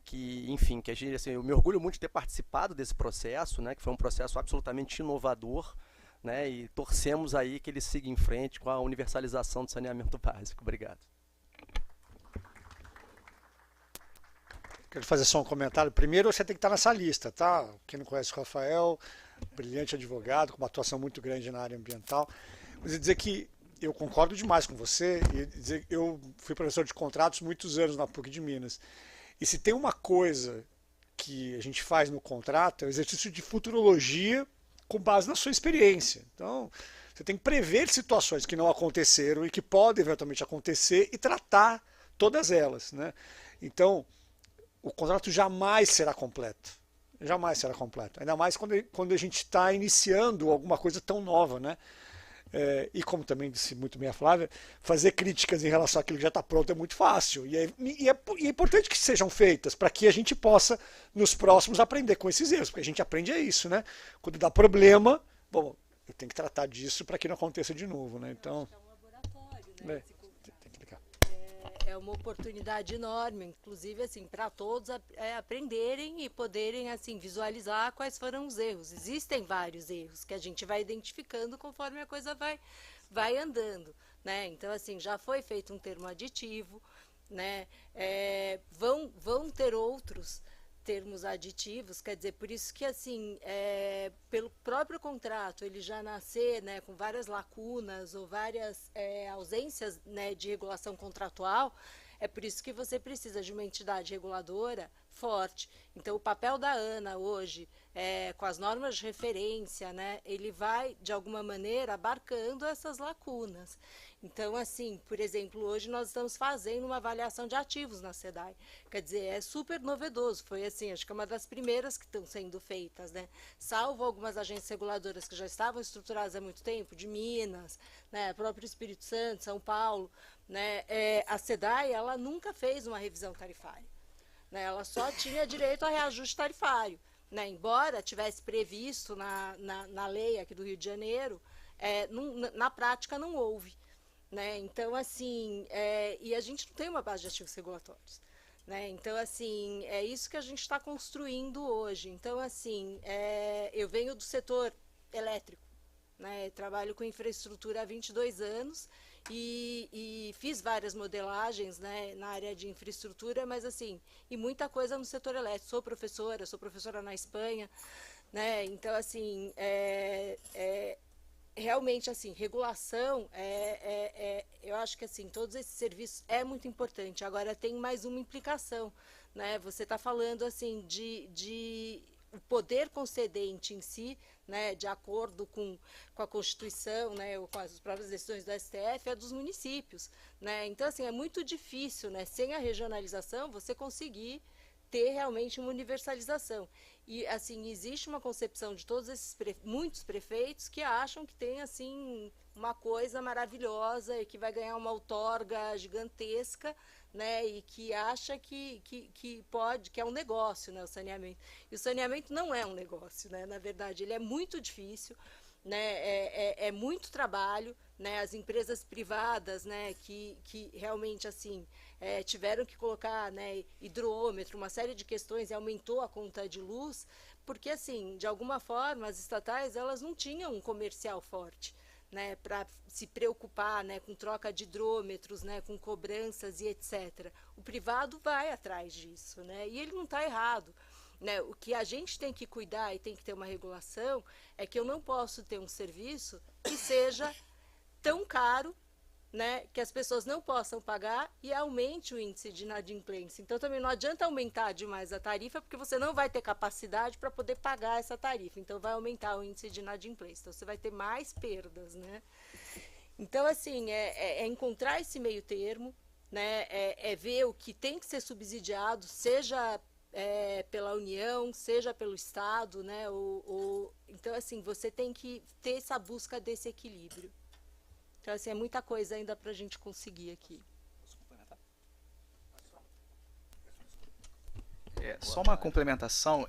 que, enfim, que a gente, assim, eu me orgulho muito de ter participado desse processo, né, que foi um processo absolutamente inovador, né, e torcemos aí que ele siga em frente com a universalização do saneamento básico. Obrigado. Quero fazer só um comentário. Primeiro, você tem que estar nessa lista, tá? Quem não conhece o Rafael, brilhante advogado, com uma atuação muito grande na área ambiental. Vou dizer que eu concordo demais com você. Eu fui professor de contratos muitos anos na PUC de Minas. E se tem uma coisa que a gente faz no contrato, é o exercício de futurologia com base na sua experiência. Então, você tem que prever situações que não aconteceram e que podem eventualmente acontecer e tratar todas elas, né? Então, o contrato jamais será completo. Jamais será completo. Ainda mais quando a gente está iniciando alguma coisa tão nova, né? E como também disse muito bem a Flávia, fazer críticas em relação àquilo que já está pronto é muito fácil. E é importante que sejam feitas para que a gente possa, nos próximos, aprender com esses erros. Porque a gente aprende isso, né? Quando dá problema, bom, eu tenho que tratar disso para que não aconteça de novo, né? Então, é um laboratório, né? tem que ligar. É uma oportunidade enorme, inclusive assim, para todos aprenderem e poderem assim visualizar quais foram os erros. Existem vários erros que a gente vai identificando conforme a coisa vai andando, né? Então assim, já foi feito um termo aditivo, né? Vão ter outros termos aditivos, quer dizer, por isso que assim, pelo próprio contrato ele já nascer, né, com várias lacunas ou várias ausências, né, de regulação contratual, é por isso que você precisa de uma entidade reguladora forte. Então o papel da ANA hoje, com as normas de referência, né, ele vai de alguma maneira abarcando essas lacunas. Então, assim, por exemplo, hoje nós estamos fazendo uma avaliação de ativos na SEDAI. Quer dizer, é super novedoso. Foi, assim, acho que é uma das primeiras que estão sendo feitas, né? Salvo algumas agências reguladoras que já estavam estruturadas há muito tempo, de Minas, né, próprio Espírito Santo, São Paulo, né? A SEDAI, ela nunca fez uma revisão tarifária, né? Ela só tinha direito a reajuste tarifário, né? Embora tivesse previsto na lei aqui do Rio de Janeiro, na prática não houve. Né? Então, assim, e a gente não tem uma base de ativos regulatórios. Né? Então, assim, é isso que a gente está construindo hoje. Então, assim, eu venho do setor elétrico, né? Trabalho com infraestrutura há 22 anos e fiz várias modelagens, né, na área de infraestrutura, mas, assim, e muita coisa no setor elétrico. Sou professora na Espanha, né? Então, assim, realmente, assim, regulação, eu acho que, assim, todos esses serviços é muito importante. Agora, tem mais uma implicação, né? Você está falando, assim, de o poder concedente em si, né, de acordo com a Constituição, né, ou com as próprias decisões do STF, é dos municípios, né? Então, assim, é muito difícil, né, sem a regionalização, você conseguir ter realmente uma universalização. E, assim, existe uma concepção de todos esses muitos prefeitos que acham que tem, assim, uma coisa maravilhosa e que vai ganhar uma outorga gigantesca, né, e que acha que pode, que é um negócio, né, o saneamento. E o saneamento não é um negócio, né, na verdade, ele é muito difícil, né, é muito trabalho, né, as empresas privadas, né, que realmente, assim, tiveram que colocar, né, hidrômetro, uma série de questões, e aumentou a conta de luz, porque, assim, de alguma forma, as estatais, elas não tinham um comercial forte, né, para se preocupar, né, com troca de hidrômetros, né, com cobranças e etc. O privado vai atrás disso, né, e ele não está errado. Né, o que a gente tem que cuidar e tem que ter uma regulação é que eu não posso ter um serviço que seja tão caro, né, que as pessoas não possam pagar e aumente o índice de inadimplência. Então, também não adianta aumentar demais a tarifa, porque você não vai ter capacidade para poder pagar essa tarifa. Então, vai aumentar o índice de inadimplência. Então, você vai ter mais perdas, né? Então, assim, encontrar esse meio termo, né, ver o que tem que ser subsidiado, seja pela União, seja pelo Estado, né? Então, assim, você tem que ter essa busca desse equilíbrio. Então, assim, é muita coisa ainda para a gente conseguir aqui. Só uma complementação.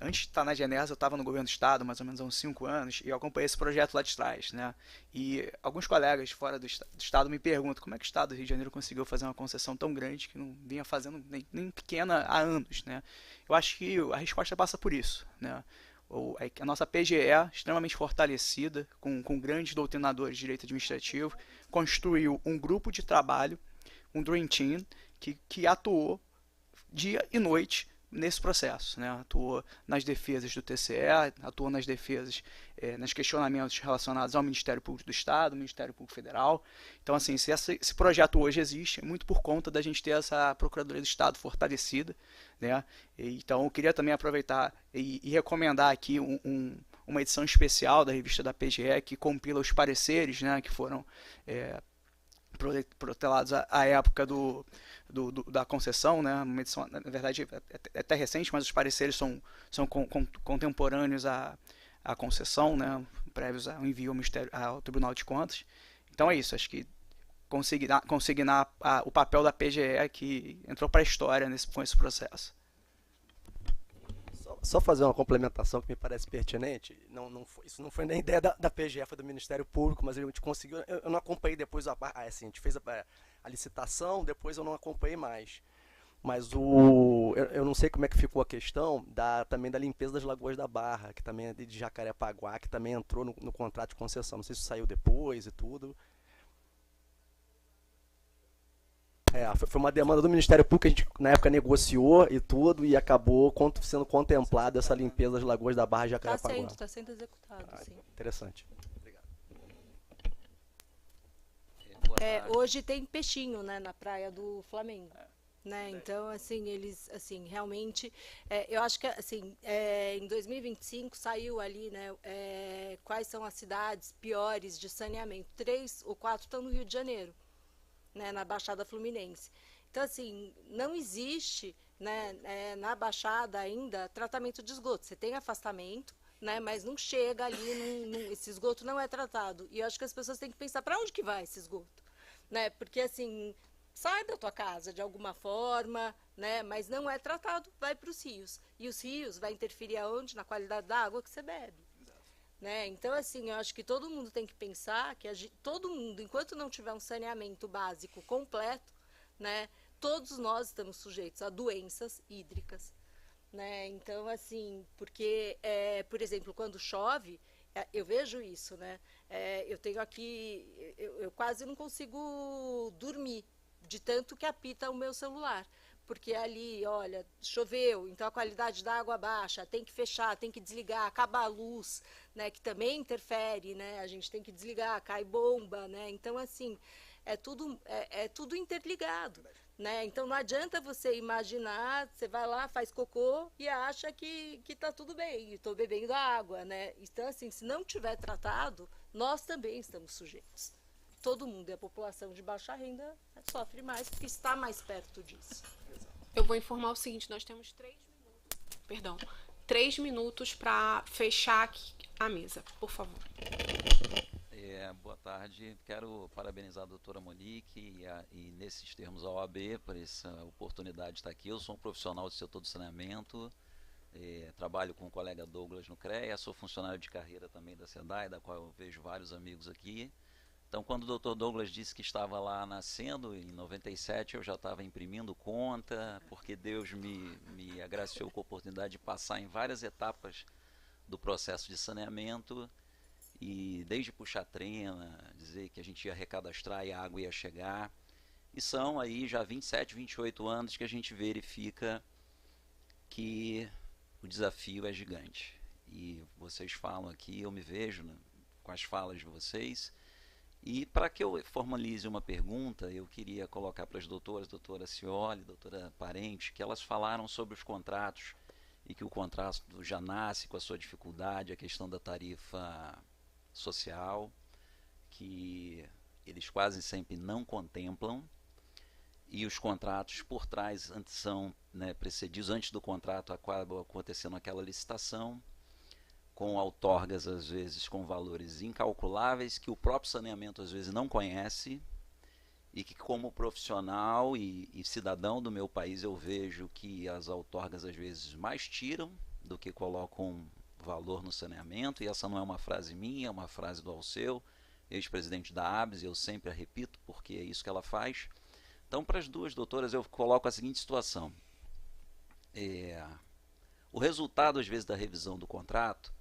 Antes de estar na Genesa, eu estava no governo do Estado, mais ou menos há uns 5 anos, e eu acompanhei esse projeto lá de trás, né? E alguns colegas fora do Estado me perguntam como é que o Estado do Rio de Janeiro conseguiu fazer uma concessão tão grande que não vinha fazendo nem pequena há anos, né? Eu acho que a resposta passa por isso, né? A nossa PGE, extremamente fortalecida, com grandes doutrinadores de direito administrativo, construiu um grupo de trabalho, um Dream Team, que atuou dia e noite nesse processo, né? Atuou nas defesas do TCE, atuou nas defesas, nos questionamentos relacionados ao Ministério Público do Estado, Ministério Público Federal. Então, assim, se esse projeto hoje existe, é muito por conta da gente ter essa Procuradoria do Estado fortalecida, né? Então, eu queria também aproveitar e recomendar aqui uma edição especial da revista da PGE, que compila os pareceres, né, que foram protelados à época da concessão, né? Uma edição, na verdade, é até recente, mas os pareceres são contemporâneos à concessão, né? Prévios ao envio ao Tribunal de Contas. Então é isso, acho que consignar o papel da PGE que entrou para a história com esse processo. Só fazer uma complementação que me parece pertinente. Isso não foi nem ideia da PGE, foi do Ministério Público, mas a gente conseguiu. Eu não acompanhei depois assim, a gente fez a licitação, depois eu não acompanhei mais. Mas eu não sei como é que ficou a questão também da limpeza das Lagoas da Barra, que também é de Jacarepaguá, que também entrou no contrato de concessão. Não sei se saiu depois e tudo. Foi uma demanda do Ministério Público que a gente, na época, negociou e tudo, e acabou sendo contemplada essa limpeza das Lagoas da Barra de Jacarepaguá. Está sendo executado, sim. Interessante. Obrigado. Hoje tem peixinho, né, na praia do Flamengo. Né? Então, assim, eles, assim, realmente, eu acho que, assim, em 2025 saiu ali, né, quais são as cidades piores de saneamento. 3 ou 4 estão no Rio de Janeiro, né, na Baixada Fluminense. Então, assim, não existe, né, na Baixada ainda tratamento de esgoto. Você tem afastamento, né, mas não chega ali, esse esgoto não é tratado. E eu acho que as pessoas têm que pensar para onde que vai esse esgoto, né? Porque, assim, sai da tua casa de alguma forma, né, mas não é tratado, vai para os rios. E os rios vai interferir aonde? Na qualidade da água que você bebe. Né? Então, assim, eu acho que todo mundo tem que pensar que todo mundo, enquanto não tiver um saneamento básico completo, né, todos nós estamos sujeitos a doenças hídricas. Né? Então, assim, porque, por exemplo, quando chove, eu vejo isso, né? Eu tenho aqui, eu quase não consigo dormir de tanto que apita o meu celular. Porque ali, olha, choveu, então a qualidade da água baixa, tem que fechar, tem que desligar, acaba a luz, né, que também interfere, né, a gente tem que desligar, cai bomba, né, então, assim, é tudo interligado, né, então não adianta você imaginar, você vai lá, faz cocô e acha que tá tudo bem, estou bebendo água, né, então, assim, se não tiver tratado, nós também estamos sujeitos. Todo mundo, e a população de baixa renda sofre mais, porque está mais perto disso. Eu vou informar o seguinte, nós temos 3 minutos para fechar aqui a mesa, por favor. Boa tarde, quero parabenizar a doutora Monique e nesses termos a OAB por essa oportunidade de estar aqui. Eu sou um profissional do setor do saneamento, trabalho com o colega Douglas no CREA, sou funcionário de carreira também da SEDAI, da qual eu vejo vários amigos aqui. Então, quando o Dr. Douglas disse que estava lá nascendo, em 97, eu já estava imprimindo conta, porque Deus me agraciou com a oportunidade de passar em várias etapas do processo de saneamento, e desde puxar trena, dizer que a gente ia recadastrar e a água ia chegar, e são aí já 27, 28 anos que a gente verifica que o desafio é gigante. E vocês falam aqui, eu me vejo, né, com as falas de vocês. E para que eu formalize uma pergunta, eu queria colocar para as doutora Cioli, doutora Parente, que elas falaram sobre os contratos e que o contrato já nasce com a sua dificuldade, a questão da tarifa social, que eles quase sempre não contemplam, e os contratos por trás são, né, precedidos, antes do contrato acaba acontecendo aquela licitação, com outorgas, às vezes, com valores incalculáveis, que o próprio saneamento, às vezes, não conhece, e que, como profissional e cidadão do meu país, eu vejo que as outorgas, às vezes, mais tiram do que colocam valor no saneamento, e essa não é uma frase minha, é uma frase do Alceu, ex-presidente da ABS, e eu sempre a repito, porque é isso que ela faz. Então, para as duas doutoras, eu coloco a seguinte situação. O resultado, às vezes, da revisão do contrato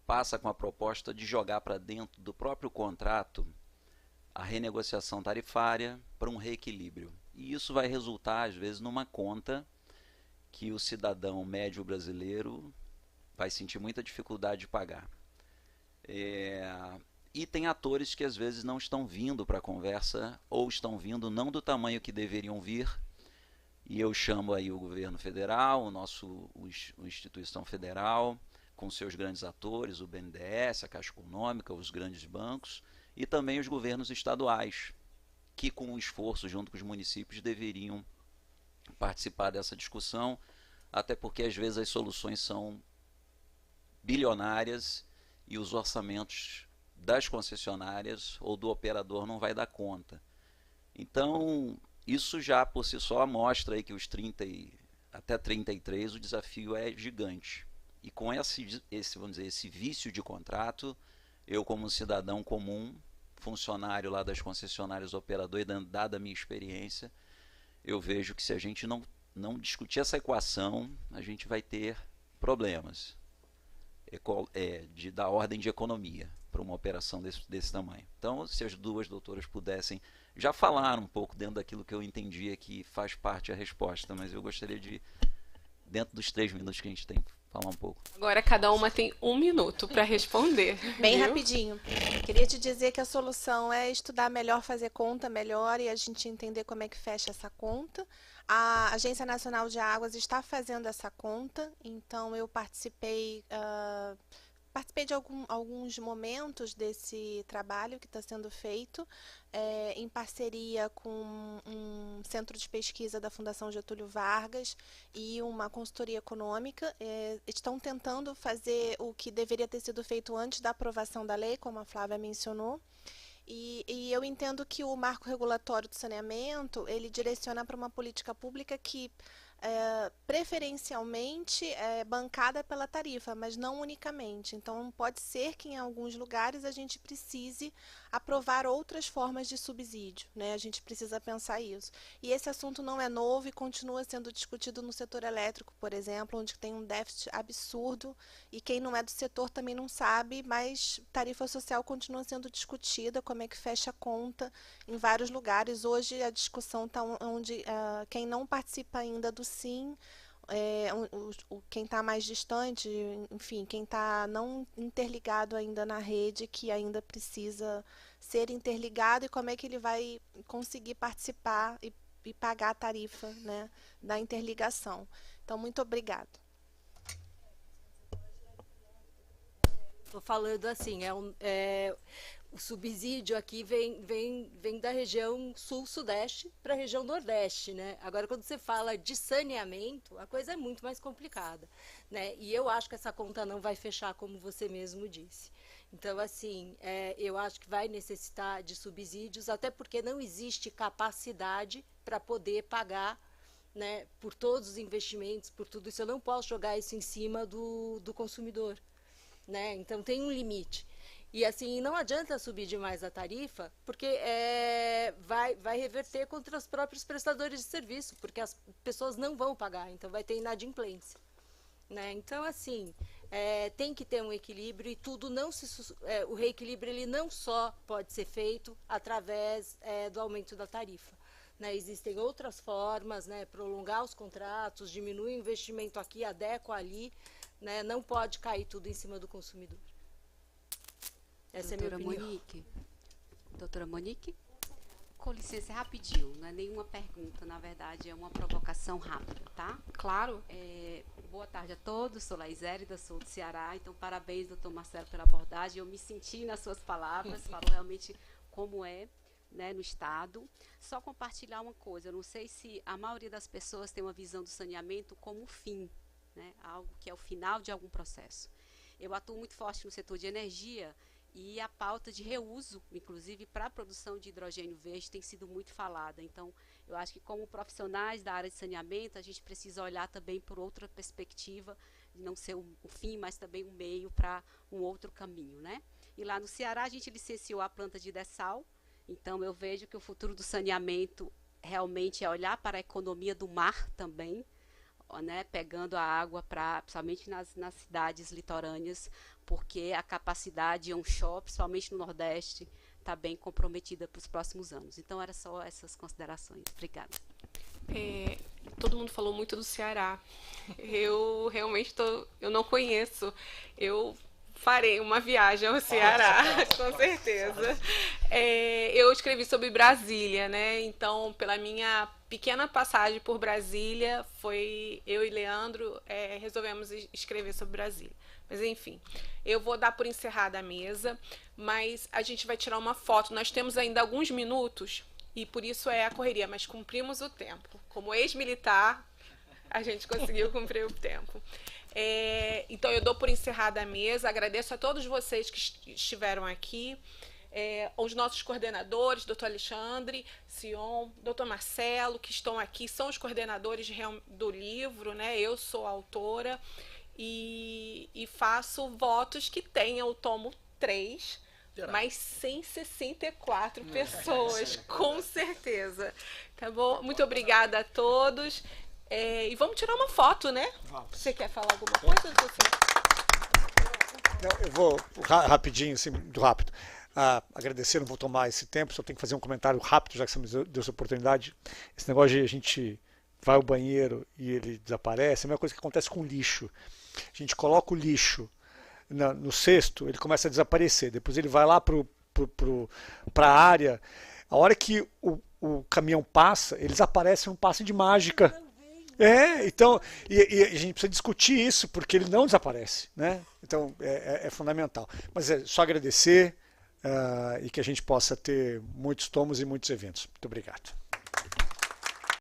passa com a proposta de jogar para dentro do próprio contrato a renegociação tarifária para um reequilíbrio. E isso vai resultar, às vezes, numa conta que o cidadão médio brasileiro vai sentir muita dificuldade de pagar. E tem atores que às vezes não estão vindo para a conversa, ou estão vindo não do tamanho que deveriam vir, e eu chamo aí o governo federal, a instituição federal, com seus grandes atores, o BNDES, a Caixa Econômica, os grandes bancos, e também os governos estaduais, que com o esforço junto com os municípios deveriam participar dessa discussão, até porque às vezes as soluções são bilionárias e os orçamentos das concessionárias ou do operador não vai dar conta. Então, isso já por si só mostra aí que os 30 até 33 o desafio é gigante. E com vamos dizer, esse vício de contrato, eu como cidadão comum, funcionário lá das concessionárias, operador, e dada a minha experiência, eu vejo que se a gente não discutir essa equação, a gente vai ter problemas da ordem de economia para uma operação desse tamanho. Então, se as duas doutoras pudessem, já falaram um pouco dentro daquilo que eu entendia que faz parte da resposta, mas eu gostaria de, dentro dos 3 minutos que a gente tem, falar um pouco. Agora cada uma tem 1 minuto para responder. Bem viu? rapidinho. Queria te dizer que a solução é estudar melhor, fazer conta melhor e a gente entender como é que fecha essa conta. A Agência Nacional de Águas está fazendo essa conta, então eu participei de alguns momentos desse trabalho que está sendo feito em parceria com um centro de pesquisa da Fundação Getúlio Vargas e uma consultoria econômica. Estão tentando fazer o que deveria ter sido feito antes da aprovação da lei, como a Flávia mencionou. E eu entendo que o marco regulatório do saneamento, ele direciona para uma política pública que preferencialmente é bancada pela tarifa, mas não unicamente. Então, pode ser que em alguns lugares a gente precise aprovar outras formas de subsídio, né? A gente precisa pensar isso. E esse assunto não é novo e continua sendo discutido no setor elétrico, por exemplo, onde tem um déficit absurdo e quem não é do setor também não sabe, mas tarifa social continua sendo discutida, como é que fecha a conta em vários lugares. Hoje a discussão está onde quem não participa ainda do SIM, quem está mais distante, enfim, quem está não interligado ainda na rede, que ainda precisa ser interligado, e como é que ele vai conseguir participar e pagar a tarifa, né, da interligação. Então, muito obrigada. Estou falando assim, o subsídio aqui vem da região sul-sudeste para a região nordeste, né? Agora, quando você fala de saneamento, a coisa é muito mais complicada, né? E eu acho que essa conta não vai fechar, como você mesmo disse. Então, assim, eu acho que vai necessitar de subsídios, até porque não existe capacidade para poder pagar, né, por todos os investimentos, por tudo isso. Eu não posso jogar isso em cima do consumidor, né? Então, tem um limite. E assim, não adianta subir demais a tarifa, porque vai reverter contra os próprios prestadores de serviço, porque as pessoas não vão pagar, então vai ter inadimplência, né? Então, assim, tem que ter um equilíbrio e tudo o reequilíbrio ele não só pode ser feito através do aumento da tarifa, né? Existem outras formas, né? Prolongar os contratos, diminuir o investimento aqui, adequa ali, né? Não pode cair tudo em cima do consumidor. Essa é a minha opinião. Monique. Doutora Monique? Com licença, rapidinho, não é nenhuma pergunta, na verdade é uma provocação rápida, tá? Claro. Boa tarde a todos, sou Laís Érida, sou do Ceará, então parabéns, doutor Marcelo, pela abordagem, eu me senti nas suas palavras, falou realmente como é, né, no Estado. Só compartilhar uma coisa, eu não sei se a maioria das pessoas tem uma visão do saneamento como fim, né, algo que é o final de algum processo. Eu atuo muito forte no setor de energia, e a pauta de reuso, inclusive para a produção de hidrogênio verde, tem sido muito falada. Então, eu acho que como profissionais da área de saneamento, a gente precisa olhar também por outra perspectiva, de não ser um fim, mas também um meio para um outro caminho, né? E lá no Ceará, a gente licenciou a planta de dessal. Então, eu vejo que o futuro do saneamento realmente é olhar para a economia do mar também, né, pegando a água principalmente nas cidades litorâneas, porque a capacidade onshore, principalmente no Nordeste, estar bem comprometida para os próximos anos. Então, era só essas considerações. Obrigada. Todo mundo falou muito do Ceará. Eu realmente eu não conheço. Eu farei uma viagem ao Ceará, com certeza. Eu escrevi sobre Brasília, né? Então, pela minha pequena passagem por Brasília, eu e Leandro resolvemos escrever sobre Brasília. Mas, enfim, eu vou dar por encerrada a mesa, mas a gente vai tirar uma foto. Nós temos ainda alguns minutos, e por isso é a correria, mas cumprimos o tempo. Como ex-militar, a gente conseguiu cumprir o tempo. Então, eu dou por encerrada a mesa. Agradeço a todos vocês que estiveram aqui, os nossos coordenadores, doutor Alexandre, Sion, doutor Marcelo, que estão aqui, são os coordenadores do livro, né? Eu sou a autora e faço votos que tenha o tomo 3, mas 164 pessoas, com certeza. Tá bom? Muito obrigada a todos. E vamos tirar uma foto, né? Você quer falar alguma coisa? Eu vou rapidinho, assim, muito rápido. Agradecer, não vou tomar esse tempo, só tenho que fazer um comentário rápido, já que você me deu essa oportunidade. Esse negócio de a gente vai ao banheiro e ele desaparece, é a mesma coisa que acontece com lixo. A gente coloca o lixo no cesto, ele começa a desaparecer. Depois ele vai lá para a área. A hora que o caminhão passa, ele desaparece, é um passe de mágica. Então, e a gente precisa discutir isso, porque ele não desaparece, né? Então, é fundamental. Mas é só agradecer e que a gente possa ter muitos tomos e muitos eventos. Muito obrigado.